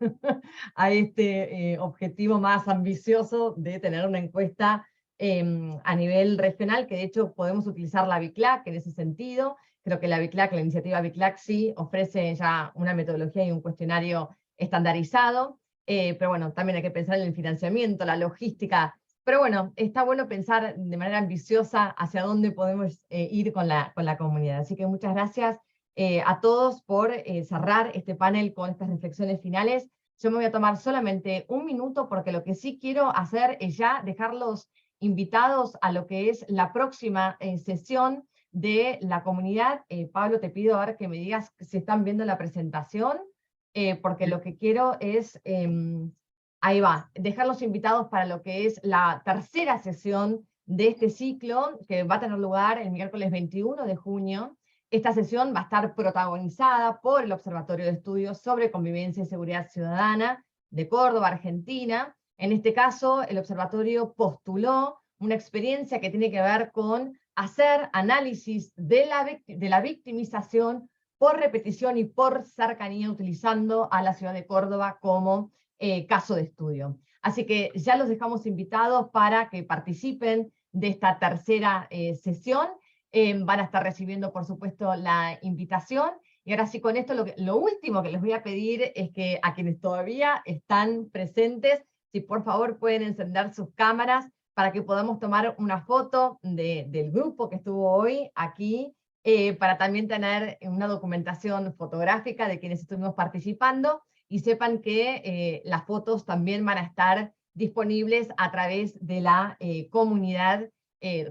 a este objetivo más ambicioso de tener una encuesta a nivel regional, que de hecho podemos utilizar la BICLAC en ese sentido. Creo que la BICLAC, la iniciativa BICLAC sí ofrece ya una metodología y un cuestionario estandarizado, pero bueno, también hay que pensar en el financiamiento, la logística. Pero bueno, está bueno pensar de manera ambiciosa hacia dónde podemos ir con la comunidad. Así que muchas gracias a todos por cerrar este panel con estas reflexiones finales. Yo me voy a tomar solamente un minuto porque lo que sí quiero hacer es ya dejarlos invitados a lo que es la próxima sesión de la comunidad. Pablo, te pido ahora que me digas si están viendo la presentación, porque lo que quiero es... ahí va, dejarlos invitados para lo que es la tercera sesión de este ciclo, que va a tener lugar el miércoles 21 de junio. Esta sesión va a estar protagonizada por el Observatorio de Estudios sobre Convivencia y Seguridad Ciudadana de Córdoba, Argentina. En este caso, el observatorio postuló una experiencia que tiene que ver con hacer análisis de la victimización por repetición y por cercanía, utilizando a la ciudad de Córdoba como caso de estudio. Así que ya los dejamos invitados para que participen de esta tercera sesión. Van a estar recibiendo, por supuesto, la invitación. Y ahora sí, con esto, lo último que les voy a pedir es que a quienes todavía están presentes, si por favor pueden encender sus cámaras para que podamos tomar una foto del grupo que estuvo hoy aquí, para también tener una documentación fotográfica de quienes estuvimos participando, y sepan que las fotos también van a estar disponibles a través de la comunidad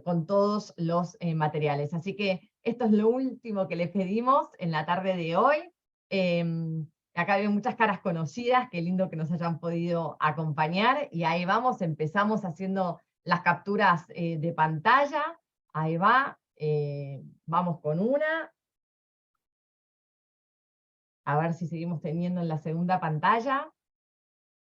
con todos los materiales. Así que esto es lo último que les pedimos en la tarde de hoy. Acá veo muchas caras conocidas, qué lindo que nos hayan podido acompañar, y ahí vamos, empezamos haciendo las capturas de pantalla. Ahí va, vamos con una. A ver si seguimos teniendo en la segunda pantalla.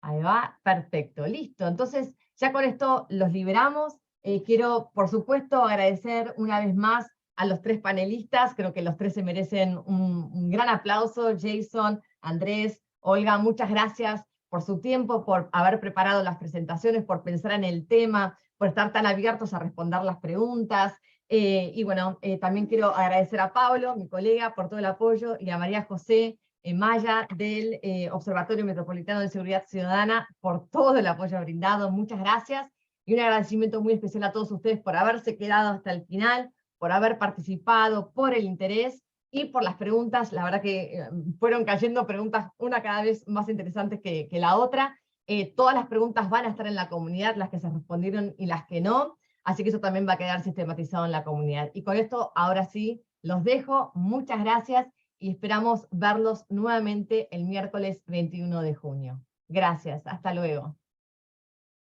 Ahí va, perfecto, listo. Entonces, ya con esto los liberamos. Quiero, por supuesto, agradecer una vez más a los tres panelistas. Creo que los tres se merecen un gran aplauso. Jason, Andrés, Olga, muchas gracias por su tiempo, por haber preparado las presentaciones, por pensar en el tema, por estar tan abiertos a responder las preguntas. Y bueno, también quiero agradecer a Pablo, mi colega, por todo el apoyo, y a María José Maya del Observatorio Metropolitano de Seguridad Ciudadana por todo el apoyo brindado. Muchas gracias, y un agradecimiento muy especial a todos ustedes por haberse quedado hasta el final, por haber participado, por el interés y por las preguntas. La verdad que fueron cayendo preguntas, una cada vez más interesantes que la otra. Todas las preguntas van a estar en la comunidad, las que se respondieron y las que no, así que eso también va a quedar sistematizado en la comunidad. Y con esto, ahora sí, los dejo. Muchas gracias, y esperamos verlos nuevamente el miércoles 21 de junio. Gracias, hasta luego.